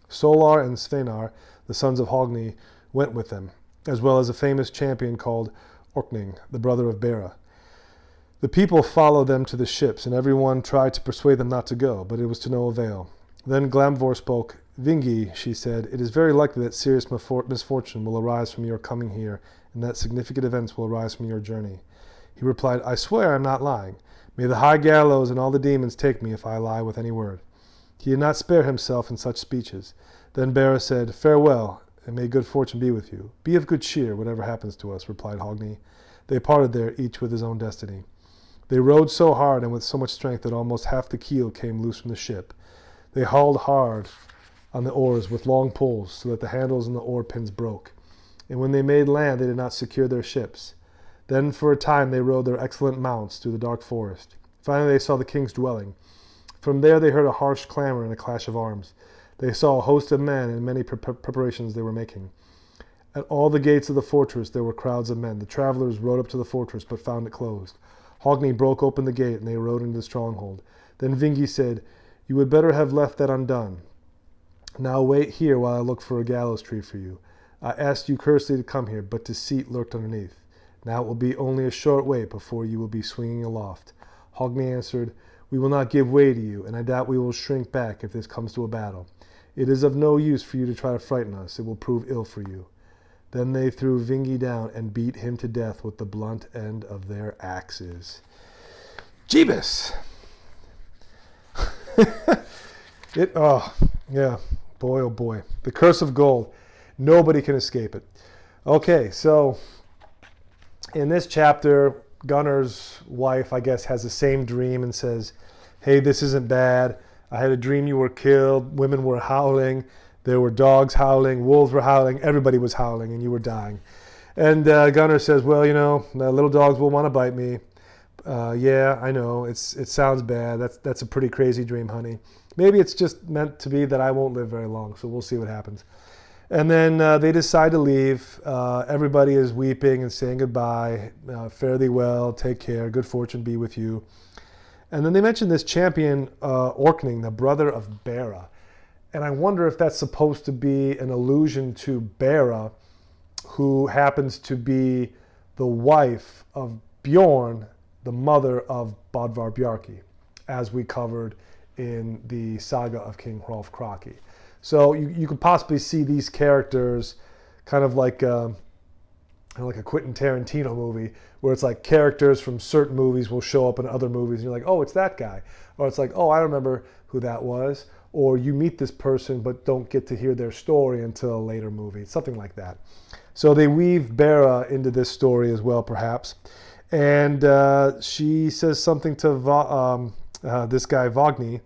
Solar and Svenar, the sons of Hogni, went with them, as well as a famous champion called Orkning, the brother of Bera. The people followed them to the ships, and everyone tried to persuade them not to go, but it was to no avail. Then Glamvor spoke. Vingi, she said, it is very likely that serious misfortune will arise from your coming here, and that significant events will arise from your journey. He replied, I swear I am not lying. May the high gallows and all the demons take me if I lie with any word. He did not spare himself in such speeches. Then Bera said, farewell, and may good fortune be with you. Be of good cheer, whatever happens to us, replied Hogni. They parted there, each with his own destiny. They rowed so hard and with so much strength that almost half the keel came loose from the ship. They hauled hard on the oars with long pulls, so that the handles and the oar pins broke. And when they made land, they did not secure their ships. Then for a time they rode their excellent mounts through the dark forest. Finally they saw the king's dwelling. From there they heard a harsh clamor and a clash of arms. They saw a host of men and many preparations they were making. At all the gates of the fortress there were crowds of men. The travelers rode up to the fortress, but found it closed. Hogni broke open the gate, and they rode into the stronghold. Then Vingi said, you would better have left that undone. Now wait here while I look for a gallows tree for you. I asked you curiously to come here, but deceit lurked underneath. Now it will be only a short wait before you will be swinging aloft. Hogni answered, we will not give way to you, and I doubt we will shrink back if this comes to a battle. It is of no use for you to try to frighten us. It will prove ill for you. Then they threw Vingi down and beat him to death with the blunt end of their axes. Jeebus! Boy, oh boy. The curse of gold. Nobody can escape it. Okay, so in this chapter, Gunnar's wife, I guess, has the same dream and says, hey, this isn't bad. I had a dream you were killed. Women were howling. There were dogs howling. Wolves were howling. Everybody was howling, and you were dying. And Gunnar says, well, the little dogs will want to bite me. Yeah, I know. It sounds bad. That's a pretty crazy dream, honey. Maybe it's just meant to be that I won't live very long, so we'll see what happens. And then they decide to leave. Everybody is weeping and saying goodbye. Fare thee well. Take care. Good fortune be with you. And then they mention this champion, Orkning, the brother of Bera. And I wonder if that's supposed to be an allusion to Bera, who happens to be the wife of Bjorn, the mother of Bodvar Bjarki, as we covered in the Saga of King Hrolf Kraki. So you could possibly see these characters kind of like a Quentin Tarantino movie, where it's like characters from certain movies will show up in other movies, and you're like, oh, it's that guy. Or it's like, oh, I remember who that was. Or you meet this person but don't get to hear their story until a later movie, something like that. So they weave Bera into this story as well, perhaps. And she says something to this guy Vogni,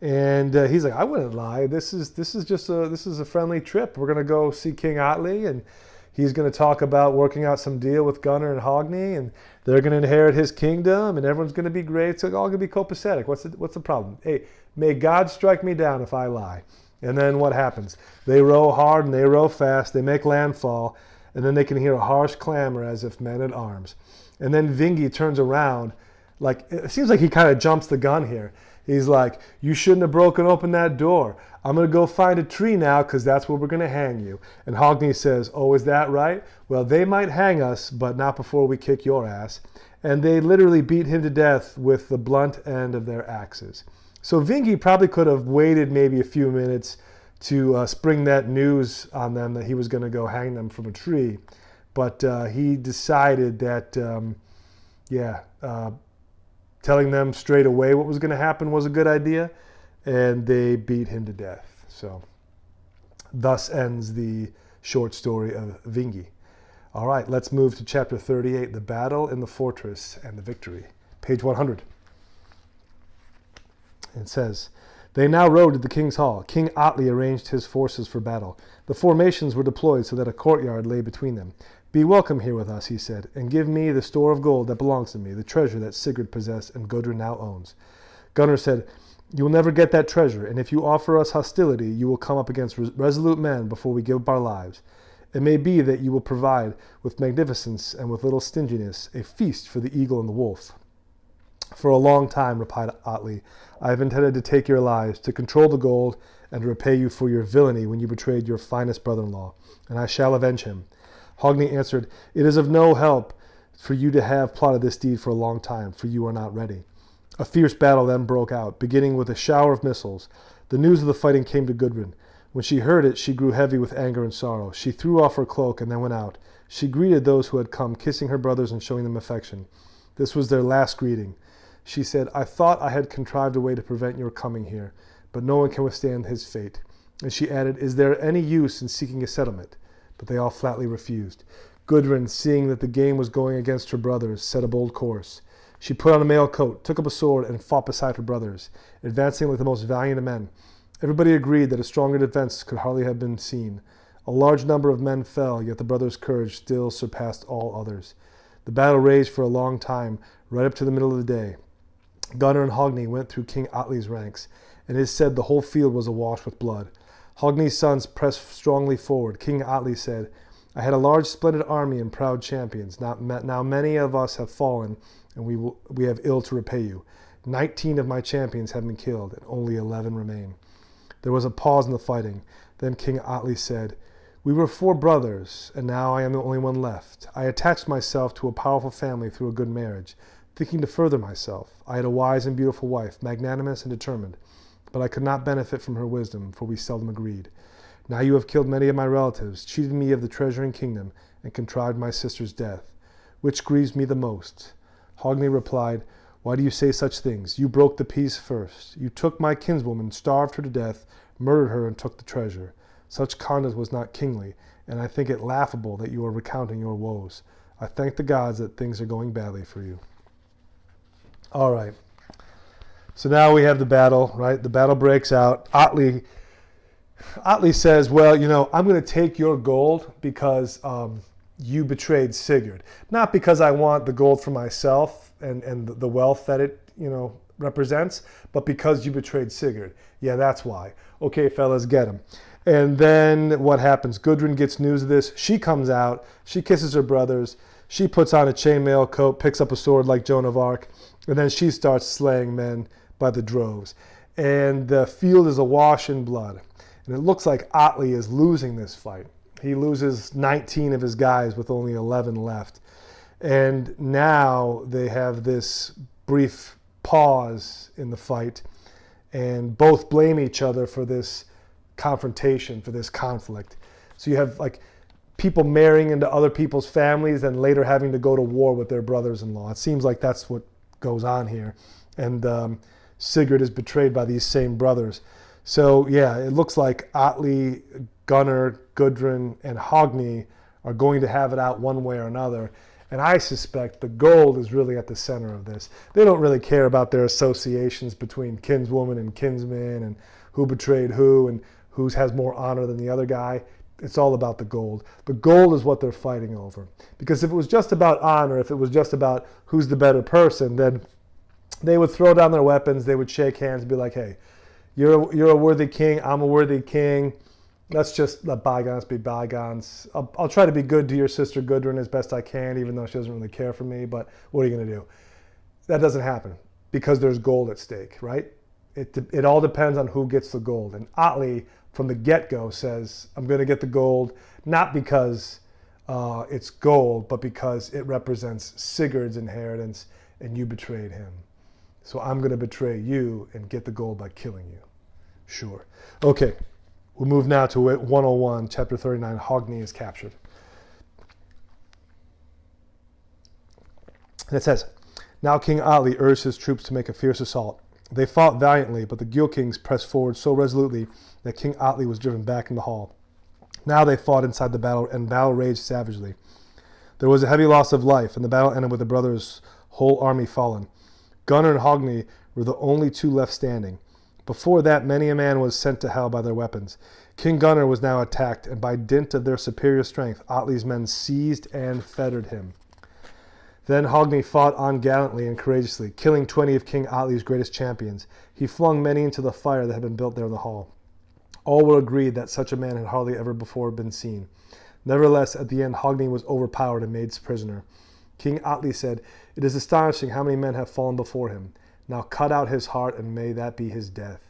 and he's like, I wouldn't lie. This is a friendly trip. We're gonna go see King Atli, and he's gonna talk about working out some deal with Gunnar and Hogni, and they're gonna inherit his kingdom, and everyone's gonna be great. It's all gonna be copacetic. What's the problem? Hey, may God strike me down if I lie. And then what happens? They row hard and they row fast. They make landfall, and then they can hear a harsh clamor as if men at arms. And then Vingi turns around, like it seems like he kind of jumps the gun here. He's like, you shouldn't have broken open that door. I'm going to go find a tree now because that's where we're going to hang you. And Hogni says, oh, is that right? Well, they might hang us, but not before we kick your ass. And they literally beat him to death with the blunt end of their axes. So Vingi probably could have waited maybe a few minutes to spring that news on them that he was going to go hang them from a tree. But he decided that, telling them straight away what was going to happen was a good idea, and they beat him to death. So thus ends the short story of Vingi. All right, let's move to chapter 38, The Battle in the Fortress and the Victory. Page 100. It says, they now rode to the king's hall. King Atli arranged his forces for battle. The formations were deployed so that a courtyard lay between them. Be welcome here with us, he said, and give me the store of gold that belongs to me, the treasure that Sigurd possessed and Gudrun now owns. Gunnar said, you will never get that treasure, and if you offer us hostility, you will come up against resolute men before we give up our lives. It may be that you will provide with magnificence and with little stinginess a feast for the eagle and the wolf. For a long time, replied Atli, I have intended to take your lives, to control the gold, and to repay you for your villainy when you betrayed your finest brother-in-law, and I shall avenge him. Hogni answered, it is of no help for you to have plotted this deed for a long time, for you are not ready. A fierce battle then broke out, beginning with a shower of missiles. The news of the fighting came to Gudrun. When she heard it, she grew heavy with anger and sorrow. She threw off her cloak and then went out. She greeted those who had come, kissing her brothers and showing them affection. This was their last greeting. She said, I thought I had contrived a way to prevent your coming here, but no one can withstand his fate. And she added, is there any use in seeking a settlement? But they all flatly refused. Gudrun, seeing that the game was going against her brothers, set a bold course. She put on a mail coat, took up a sword, and fought beside her brothers, advancing like the most valiant of men. Everybody agreed that a stronger defense could hardly have been seen. A large number of men fell, yet the brothers' courage still surpassed all others. The battle raged for a long time, right up to the middle of the day. Gunnar and Hogni went through King Atli's ranks, and it is said the whole field was awash with blood. Hogni's sons pressed strongly forward. King Atli said, I had a large splendid army and proud champions. Now many of us have fallen, and we have ill to repay you. 19 of my champions have been killed, and only 11 remain. There was a pause in the fighting. Then King Atli said, we were 4 brothers, and now I am the only one left. I attached myself to a powerful family through a good marriage, thinking to further myself. I had a wise and beautiful wife, magnanimous and determined, but I could not benefit from her wisdom, for we seldom agreed. Now you have killed many of my relatives, cheated me of the treasure and kingdom, and contrived my sister's death. Which grieves me the most? Hogni replied, why do you say such things? You broke the peace first. You took my kinswoman, starved her to death, murdered her, and took the treasure. Such conduct was not kingly, and I think it laughable that you are recounting your woes. I thank the gods that things are going badly for you. All right. So now we have the battle, right? The battle breaks out. Atli says, well, I'm going to take your gold because you betrayed Sigurd. Not because I want the gold for myself and the wealth that it, represents, but because you betrayed Sigurd. Yeah, that's why. Okay, fellas, get him. And then what happens? Gudrun gets news of this. She comes out. She kisses her brothers. She puts on a chainmail coat, picks up a sword like Joan of Arc, and then she starts slaying men by the droves. And the field is awash in blood. And it looks like Atli is losing this fight. He loses 19 of his guys with only 11 left. And now they have this brief pause in the fight, and both blame each other for this confrontation, for this conflict. So you have like people marrying into other people's families and later having to go to war with their brothers-in-law. It seems like that's what goes on here. And Sigurd is betrayed by these same brothers. So yeah, it looks like Atli, Gunnar, Gudrun, and Hogni are going to have it out one way or another. And I suspect the gold is really at the center of this. They don't really care about their associations between kinswoman and kinsman and who betrayed who and who has more honor than the other guy. It's all about the gold. The gold is what they're fighting over. Because if it was just about honor, if it was just about who's the better person, then they would throw down their weapons, they would shake hands and be like, hey, you're a worthy king, I'm a worthy king. Let's just let bygones be bygones. I'll try to be good to your sister Gudrun as best I can, even though she doesn't really care for me, but what are you going to do? That doesn't happen because there's gold at stake, right? It all depends on who gets the gold. And Atli, from the get-go, says, I'm going to get the gold, not because it's gold, but because it represents Sigurd's inheritance and you betrayed him. So I'm going to betray you and get the gold by killing you. Sure. Okay. We'll move now to 101, chapter 39, Hogni is captured. And it says, now King Atli urged his troops to make a fierce assault. They fought valiantly, but the Gjukungs pressed forward so resolutely that King Atli was driven back in the hall. Now they fought inside the battle, and battle raged savagely. There was a heavy loss of life, and the battle ended with the brothers' whole army fallen. Gunnar and Hogni were the only two left standing. Before that, many a man was sent to hell by their weapons. King Gunnar was now attacked, and by dint of their superior strength, Atli's men seized and fettered him. Then Hogni fought on gallantly and courageously, killing 20 of King Atli's greatest champions. He flung many into the fire that had been built there in the hall. All were agreed that such a man had hardly ever before been seen. Nevertheless, at the end, Hogni was overpowered and made prisoner. King Atli said, "It is astonishing how many men have fallen before him. Now cut out his heart, and may that be his death."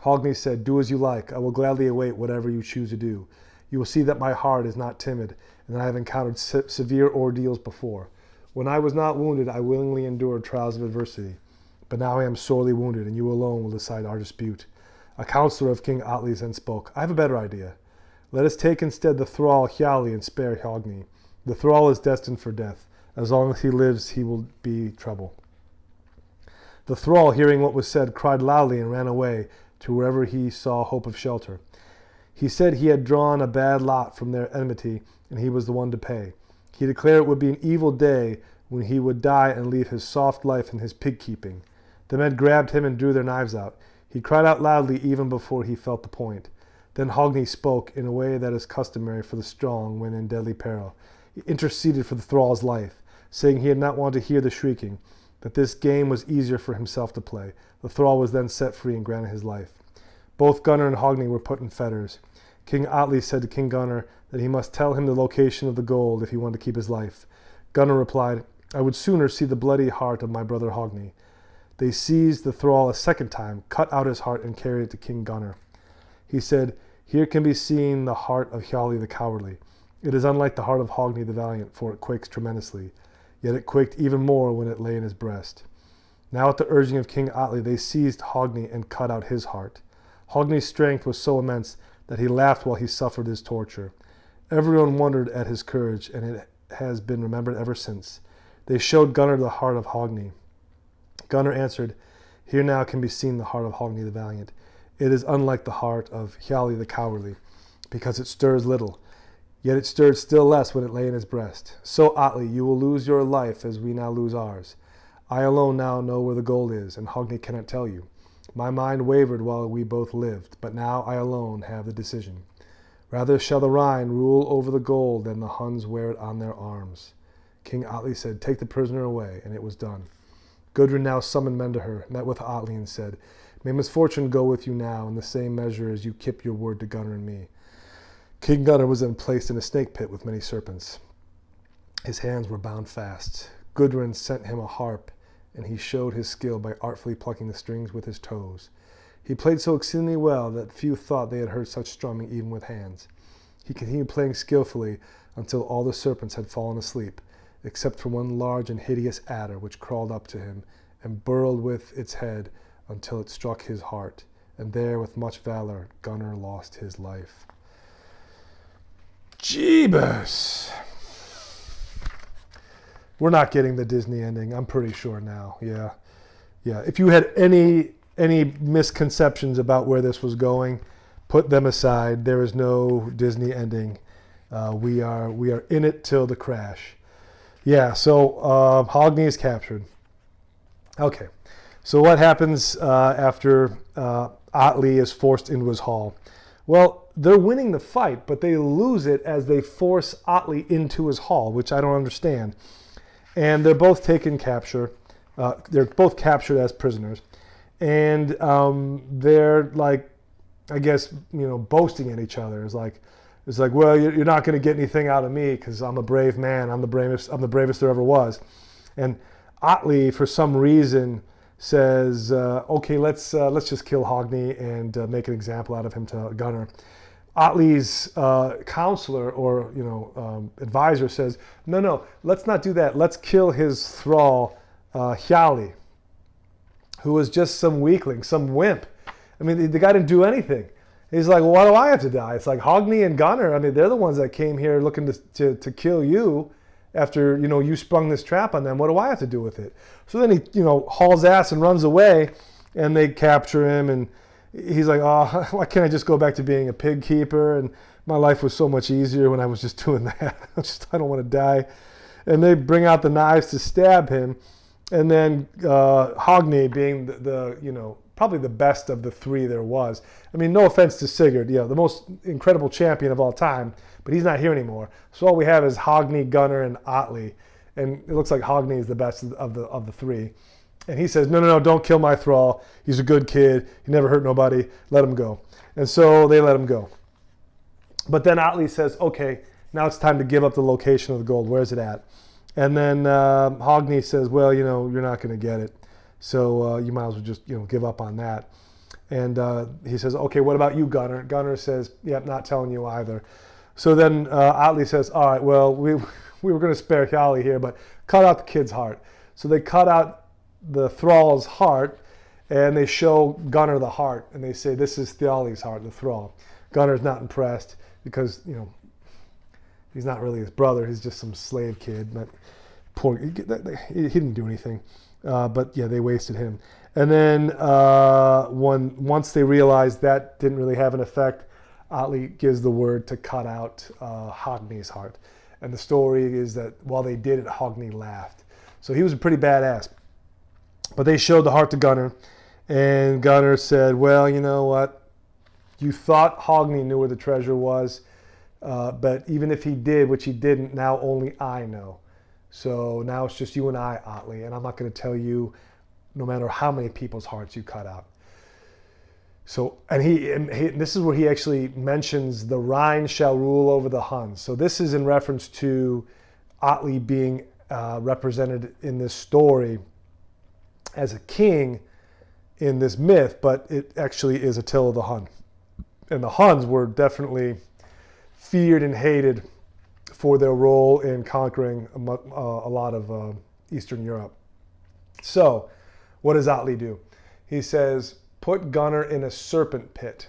Hogni said, "Do as you like. I will gladly await whatever you choose to do. You will see that my heart is not timid, and that I have encountered severe ordeals before. When I was not wounded, I willingly endured trials of adversity. But now I am sorely wounded, and you alone will decide our dispute." A counselor of King Atli's then spoke, "I have a better idea. Let us take instead the thrall Hjalli and spare Hogni. The thrall is destined for death. As long as he lives, he will be trouble." The thrall, hearing what was said, cried loudly and ran away to wherever he saw hope of shelter. He said he had drawn a bad lot from their enmity, and he was the one to pay. He declared it would be an evil day when he would die and leave his soft life in his pig-keeping. The men grabbed him and drew their knives out. He cried out loudly even before he felt the point. Then Hogni spoke in a way that is customary for the strong when in deadly peril. He interceded for the thrall's life, saying he had not wanted to hear the shrieking, that this game was easier for himself to play. The thrall was then set free and granted his life. Both Gunnar and Hogni were put in fetters. King Atli said to King Gunnar that he must tell him the location of the gold if he wanted to keep his life. Gunnar replied, "I would sooner see the bloody heart of my brother Hogni." They seized the thrall a second time, cut out his heart, and carried it to King Gunnar. He said, "Here can be seen the heart of Hjalli the cowardly. It is unlike the heart of Hogni the valiant, for it quakes tremendously. Yet it quaked even more when it lay in his breast." Now at the urging of King Atli, they seized Hogni and cut out his heart. Hogni's strength was so immense that he laughed while he suffered his torture. Everyone wondered at his courage, and it has been remembered ever since. They showed Gunnar the heart of Hogni. Gunnar answered, "Here now can be seen the heart of Hogni the valiant. It is unlike the heart of Hjalli the cowardly, because it stirs little. Yet it stirred still less when it lay in his breast. So, Atli, you will lose your life as we now lose ours. I alone now know where the gold is, and Hogni cannot tell you. My mind wavered while we both lived, but now I alone have the decision. Rather shall the Rhine rule over the gold than the Huns wear it on their arms." King Atli said, "Take the prisoner away," and it was done. Gudrun now summoned men to her, met with Atli, and said, "May misfortune go with you now in the same measure as you kept your word to Gunnar and me." King Gunnar was then placed in a snake pit with many serpents. His hands were bound fast. Gudrun sent him a harp, and he showed his skill by artfully plucking the strings with his toes. He played so exceedingly well that few thought they had heard such strumming even with hands. He continued playing skillfully until all the serpents had fallen asleep, except for one large and hideous adder which crawled up to him and burrowed with its head until it struck his heart, and there with much valor Gunnar lost his life. Jeebus! We're not getting the Disney ending, I'm pretty sure now. Yeah. If you had any misconceptions about where this was going, put them aside. There is no Disney ending. We are in it till the crash. Yeah. So Hogni is captured. Okay. So what happens after Atli is forced into his hall? Well, they're winning the fight, but they lose it as they force Atli into his hall, which I don't understand. And they're both taken capture. They're both captured as prisoners, and they're like, I guess, boasting at each other. It's like, well, you're not going to get anything out of me because I'm a brave man. I'm the bravest there ever was. And Atli, for some reason, says, okay, let's just kill Hogni and make an example out of him to Gunnar. Atli's counselor or advisor says, no, let's not do that. Let's kill his thrall, Hjalli, who was just some weakling, some wimp. I mean, the guy didn't do anything. He's like, well, why do I have to die? It's like Hogni and Gunnar. I mean, they're the ones that came here looking to kill you after you sprung this trap on them. What do I have to do with it? So then he hauls ass and runs away, and they capture him, and he's like, oh, why can't I just go back to being a pig keeper? And my life was so much easier when I was just doing that. I don't want to die. And they bring out the knives to stab him. And then Hogni being the probably the best of the three there was. I mean, no offense to Sigurd, the most incredible champion of all time, but he's not here anymore. So all we have is Hogni, Gunnar, and Atli, and it looks like Hogni is the best of the three. And he says, no, don't kill my thrall. He's a good kid. He never hurt nobody. Let him go. And so they let him go. But then Atli says, okay, now it's time to give up the location of the gold. Where's it at? And then Hogni says, well, you're not going to get it. So you might as well just, give up on that. And he says, okay, what about you, Gunnar? Gunnar says, yep, not telling you either. So then Atli says, all right, well, we were going to spare Hjalli here, but cut out the kid's heart. So they cut out the thrall's heart, and they show Gunnar the heart, and they say, this is Hjalli's heart, the thrall. Gunnar's not impressed because, he's not really his brother. He's just some slave kid. But poor, he didn't do anything. But yeah, they wasted him. And then once they realized that didn't really have an effect, Atli gives the word to cut out Hogni's heart. And the story is that while they did it, Hogni laughed. So he was a pretty badass. But they showed the heart to Gunnar, and Gunnar said, well, you know what? You thought Hogni knew where the treasure was, but even if he did, which he didn't, now only I know. So now it's just you and I, Atli, and I'm not going to tell you no matter how many people's hearts you cut out. So, and this is where he actually mentions the Rhine shall rule over the Huns. So this is in reference to Atli being represented in this story as a king in this myth, but it actually is Attila the Hun. And the Huns were definitely feared and hated for their role in conquering a lot of Eastern Europe. So what does Atli do? He says, put Gunnar in a serpent pit,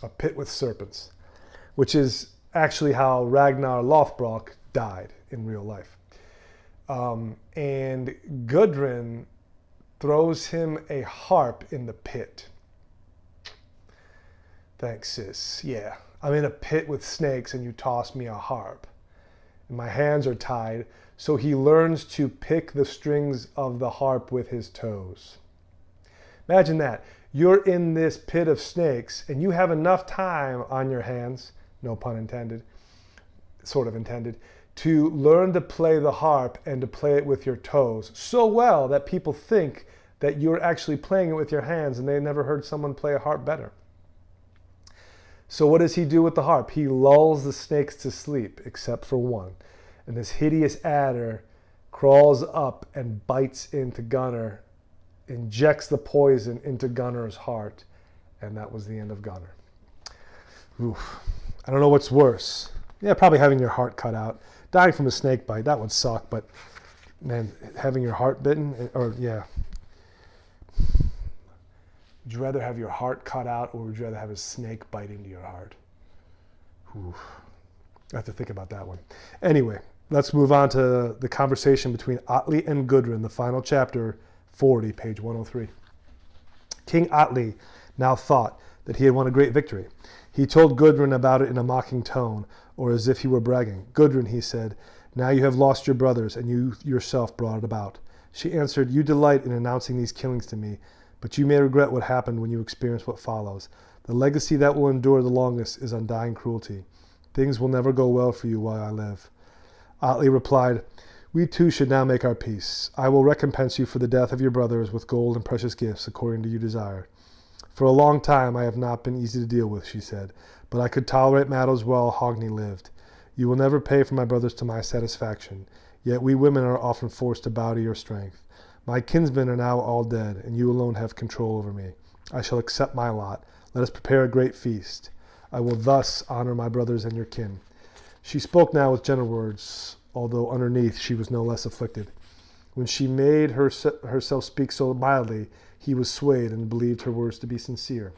a pit with serpents, which is actually how Ragnar Lothbrok died in real life. And Gudrun throws him a harp in the pit. Thanks, sis. Yeah, I'm in a pit with snakes and you toss me a harp. And my hands are tied, so he learns to pick the strings of the harp with his toes. Imagine that. You're in this pit of snakes and you have enough time on your hands, no pun intended, sort of intended, to learn to play the harp and to play it with your toes so well that people think that you're actually playing it with your hands and they never heard someone play a harp better. So what does he do with the harp? He lulls the snakes to sleep, except for one. And this hideous adder crawls up and bites into Gunnar, injects the poison into Gunnar's heart, and that was the end of Gunnar. Oof. I don't know what's worse. Yeah, probably having your heart cut out. Dying from a snake bite, that would suck, but man, having your heart bitten, or yeah. Would you rather have your heart cut out, or would you rather have a snake bite into your heart? Oof. I have to think about that one. Anyway, let's move on to the conversation between Atli and Gudrun, the final chapter, 40, page 103. King Atli now thought that he had won a great victory. He told Gudrun about it in a mocking tone, or as if he were bragging. Gudrun, he said, now you have lost your brothers, and you yourself brought it about. She answered, you delight in announcing these killings to me, but you may regret what happened when you experience what follows. The legacy that will endure the longest is undying cruelty. Things will never go well for you while I live. Atli replied, we too should now make our peace. I will recompense you for the death of your brothers with gold and precious gifts according to your desire. For a long time I have not been easy to deal with, she said, but I could tolerate matters while Hogni lived. You will never pay for my brothers to my satisfaction, yet we women are often forced to bow to your strength. My kinsmen are now all dead, and you alone have control over me. I shall accept my lot. Let us prepare a great feast. I will thus honor my brothers and your kin. She spoke now with gentle words, although underneath she was no less afflicted. When she made herself speak so mildly, he was swayed and believed her words to be sincere.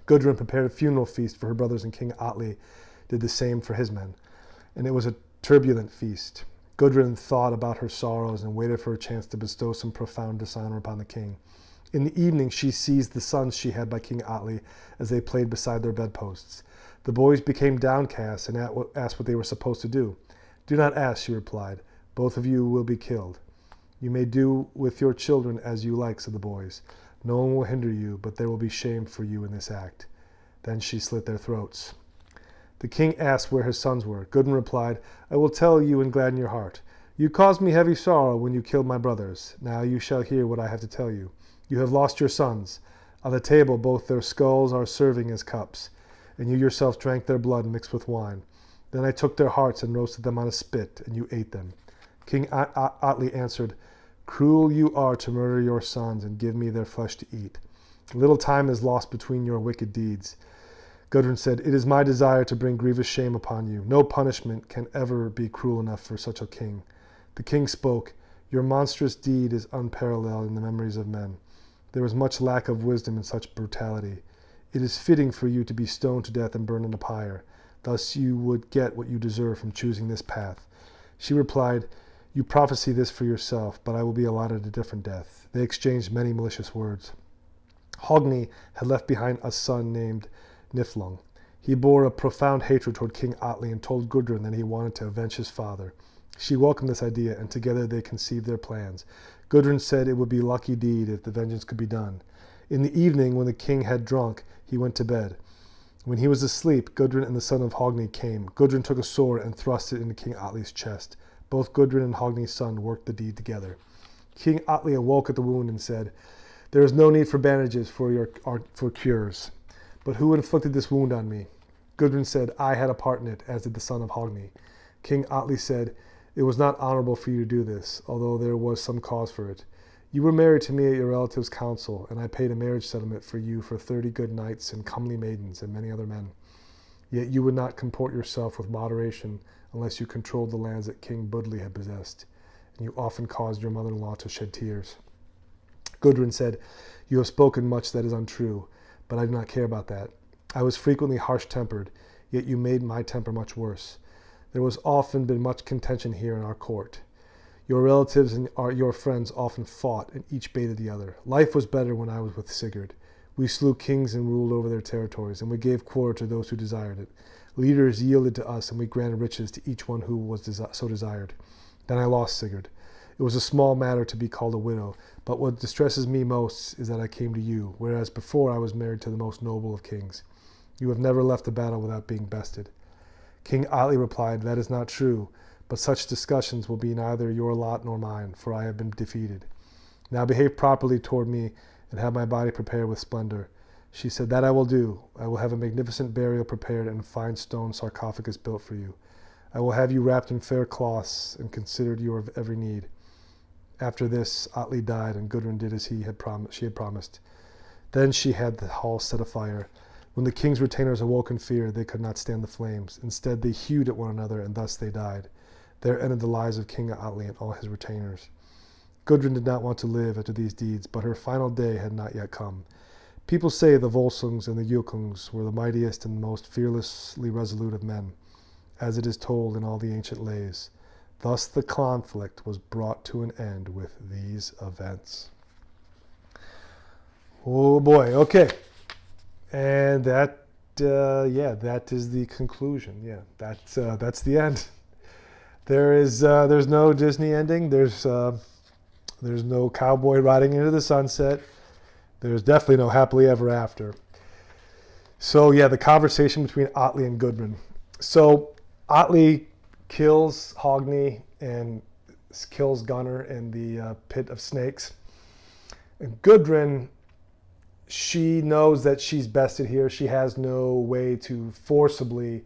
Gudrun prepared a funeral feast for her brothers, and King Atli did the same for his men. And it was a turbulent feast. Gudrun thought about her sorrows and waited for a chance to bestow some profound dishonor upon the king. In the evening she seized the sons she had by King Atli as they played beside their bedposts. The boys became downcast and asked what they were supposed to do. Do not ask, she replied. Both of you will be killed. You may do with your children as you like, said the boys. No one will hinder you, but there will be shame for you in this act. Then she slit their throats. The king asked where his sons were. Gudrun replied, I will tell you and gladden your heart. You caused me heavy sorrow when you killed my brothers. Now you shall hear what I have to tell you. You have lost your sons. On the table both their skulls are serving as cups, and you yourself drank their blood mixed with wine. Then I took their hearts and roasted them on a spit, and you ate them. King Atli answered, Cruel you are to murder your sons and give me their flesh to eat. Little time is lost between your wicked deeds. Gudrun said, It is my desire to bring grievous shame upon you. No punishment can ever be cruel enough for such a king. The king spoke, Your monstrous deed is unparalleled in the memories of men. There is much lack of wisdom in such brutality. It is fitting for you to be stoned to death and burned in a pyre. Thus you would get what you deserve from choosing this path. She replied, You prophesy this for yourself, but I will be allotted a different death. They exchanged many malicious words. Hogni had left behind a son named Niflung. He bore a profound hatred toward King Atli and told Gudrun that he wanted to avenge his father. She welcomed this idea, and together they conceived their plans. Gudrun said it would be a lucky deed if the vengeance could be done. In the evening, when the king had drunk, he went to bed. When he was asleep, Gudrun and the son of Hogni came. Gudrun took a sword and thrust it into King Atli's chest. Both Gudrun and Hogni's son worked the deed together. King Atli awoke at the wound and said, There is no need for bandages for cures. But who inflicted this wound on me? Gudrun said, I had a part in it, as did the son of Hogni. King Atli said, It was not honorable for you to do this, although there was some cause for it. You were married to me at your relative's council, and I paid a marriage settlement for you for 30 good knights and comely maidens and many other men. Yet you would not comport yourself with moderation unless you controlled the lands that King Budli had possessed, and you often caused your mother-in-law to shed tears. Gudrun said, You have spoken much that is untrue, but I do not care about that. I was frequently harsh-tempered, yet you made my temper much worse. There was often been much contention here in our court. Your relatives and your friends often fought, and each baited the other. Life was better when I was with Sigurd. We slew kings and ruled over their territories, and we gave quarter to those who desired it. Leaders yielded to us, and we granted riches to each one who was so desired. Then I lost Sigurd. It was a small matter to be called a widow, but what distresses me most is that I came to you, whereas before I was married to the most noble of kings. You have never left a battle without being bested. King Atli replied, That is not true, but such discussions will be neither your lot nor mine, for I have been defeated. Now behave properly toward me, and have my body prepared with splendor. She said, That I will do. I will have a magnificent burial prepared and a fine stone sarcophagus built for you. I will have you wrapped in fair cloths and considered your every need. After this, Atli died, and Gudrun did as she had promised. Then she had the hall set afire. When the king's retainers awoke in fear, they could not stand the flames. Instead, they hewed at one another, and thus they died. There ended the lives of King Atli and all his retainers. Gudrun did not want to live after these deeds, but her final day had not yet come. People say the Volsungs and the Gjukungs were the mightiest and most fearlessly resolute of men, as it is told in all the ancient lays. Thus the conflict was brought to an end with these events. Oh boy, okay. And that is the conclusion. Yeah, that's the end. There's no Disney ending. There's no cowboy riding into the sunset. There's definitely no happily ever after. So yeah, the conversation between Atli and Gudrun. So Atli kills Hogni and kills Gunnar in the pit of snakes. And Gudrun, she knows that she's bested here. She has no way to forcibly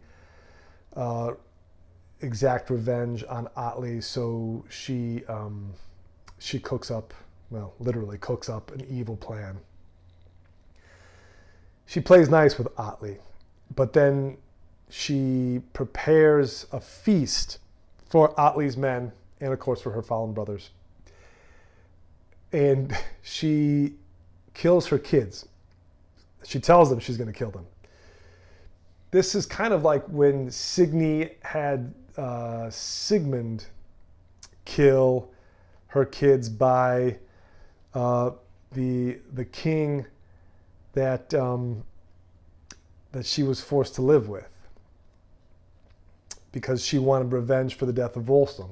exact revenge on Atli, so she cooks up, well, literally cooks up an evil plan. She plays nice with Atli, but then she prepares a feast for Atli's men and, of course, for her fallen brothers. And she kills her kids. She tells them she's going to kill them. This is kind of like when Signy had Sigmund kill her kids by the king that she was forced to live with, because she wanted revenge for the death of Volsung.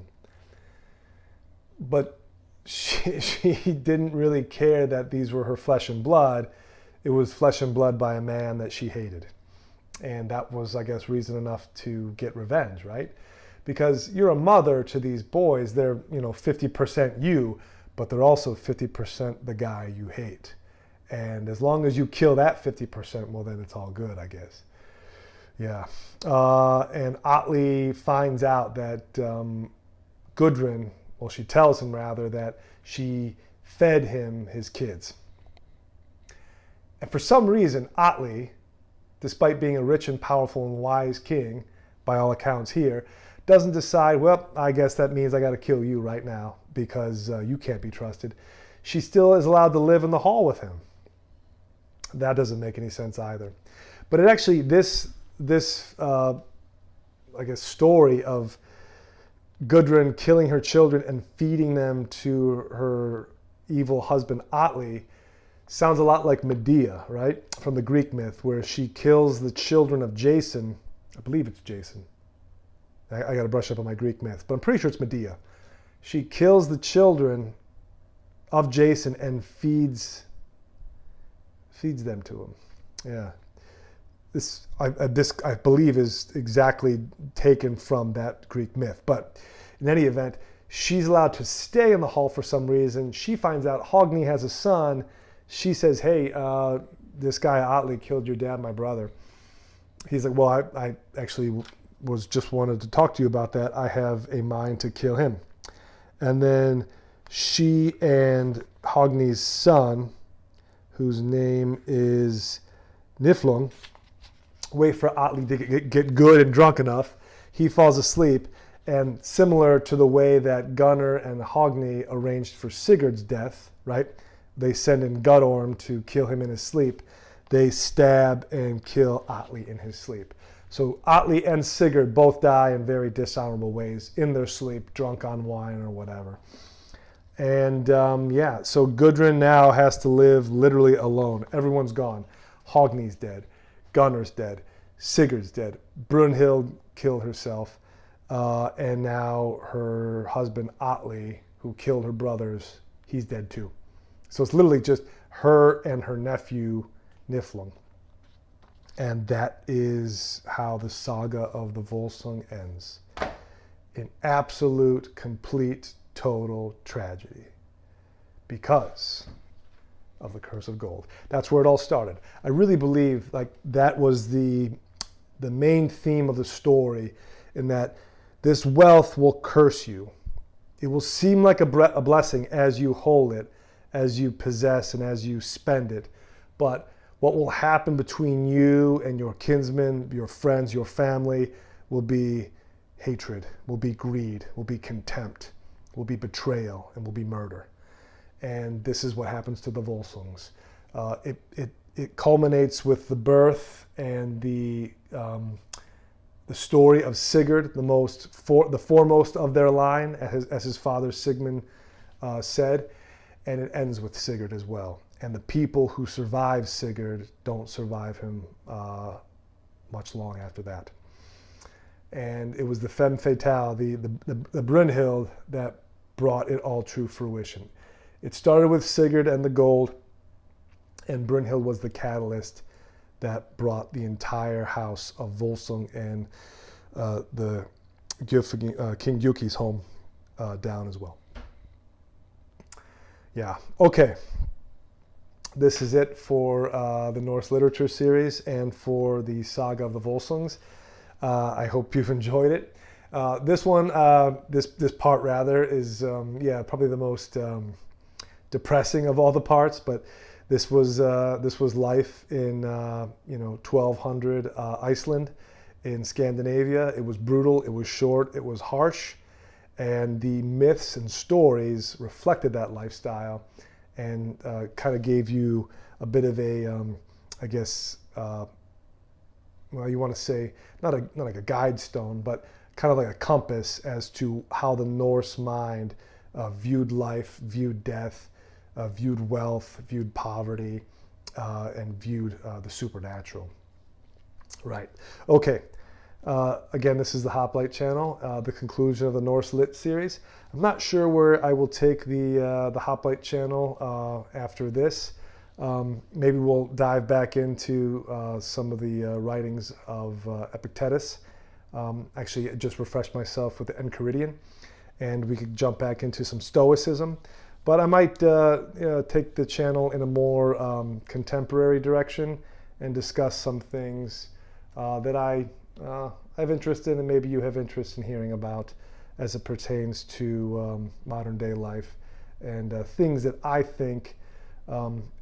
But she didn't really care that these were her flesh and blood. It was flesh and blood by a man that she hated. And that was, I guess, reason enough to get revenge, right? Because you're a mother to these boys. They're, 50% you, but they're also 50% the guy you hate. And as long as you kill that 50%, well, then it's all good, I guess. Yeah. And Atli finds out that Gudrun, well, she tells him rather that she fed him his kids. And for some reason, Atli, despite being a rich and powerful and wise king, by all accounts here, doesn't decide, well, I guess that means I got to kill you right now because you can't be trusted. She still is allowed to live in the hall with him. That doesn't make any sense either. But it actually, this I guess, story of Gudrun killing her children and feeding them to her evil husband Atli sounds a lot like Medea, right? From the Greek myth, where she kills the children of Jason. I believe it's Jason. I got to brush up on my Greek myth, but I'm pretty sure it's Medea. She kills the children of Jason and feeds them to him. Yeah. This I believe is exactly taken from that Greek myth. But in any event, she's allowed to stay in the hall for some reason. She finds out Hogni has a son. She says, hey, this guy Atli killed your dad, my brother. He's like, well, I actually just wanted to talk to you about that. I have a mind to kill him. And then she and Hogni's son, whose name is Niflung, wait for Atli to get good and drunk enough. He falls asleep, and similar to the way that Gunnar and Hogni arranged for Sigurd's death, right? They send in Gudorm to kill him in his sleep. They stab and kill Atli in his sleep. So Atli and Sigurd both die in very dishonorable ways in their sleep, drunk on wine or whatever. And so Gudrun now has to live literally alone. Everyone's gone. Hogni's dead. Gunnar's dead. Sigurd's dead. Brynhild killed herself. And now her husband Atli, who killed her brothers, he's dead too. So it's literally just her and her nephew Niflung. And that is how the saga of the Volsung ends. In absolute, complete, total tragedy. Because of the curse of gold. That's where it all started. I really believe that was the main theme of the story, in that this wealth will curse you. It will seem like a blessing as you hold it, as you possess and as you spend it. But what will happen between you and your kinsmen, your friends, your family, will be hatred, will be greed, will be contempt, will be betrayal, and will be murder. And this is what happens to the Volsungs. It culminates with the birth and the story of Sigurd, the foremost of their line, as his father Sigmund said, and it ends with Sigurd as well. And the people who survive Sigurd don't survive him much long after that. And it was the femme fatale, the Brynhild, that brought it all to fruition. It started with Sigurd and the gold, and Brynhild was the catalyst that brought the entire house of Volsung and the King Gjuki's home down as well. Yeah, okay. This is it for the Norse Literature series and for the Saga of the Volsungs. I hope you've enjoyed it. This one, this part rather, is probably the most depressing of all the parts. But this was life in 1200 Iceland in Scandinavia. It was brutal. It was short. It was harsh, and the myths and stories reflected that lifestyle, and kind of gave you a bit of a, you want to say, not like a guide stone, but kind of like a compass as to how the Norse mind viewed life, viewed death, viewed wealth, viewed poverty, and viewed the supernatural. Right. Okay. Again, this is the Hoplite channel, the conclusion of the Norse Lit series. I'm not sure where I will take the Hoplite channel after this. Maybe we'll dive back into some of the writings of Epictetus. Actually, I just refreshed myself with the Enchiridion, and we could jump back into some Stoicism. But I might take the channel in a more contemporary direction and discuss some things that I have interest in, and maybe you have interest in hearing about as it pertains to modern day life and things that I think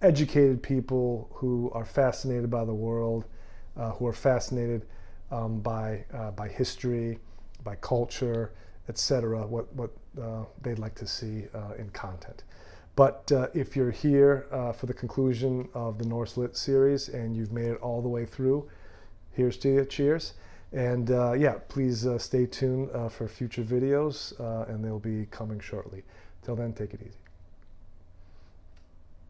educated people who are fascinated by the world, who are fascinated by history, by culture, etc., what they'd like to see in content. But if you're here for the conclusion of the Norse Lit series and you've made it all the way through, here's to you, cheers. And yeah, please stay tuned for future videos, and they'll be coming shortly. Till then, take it easy.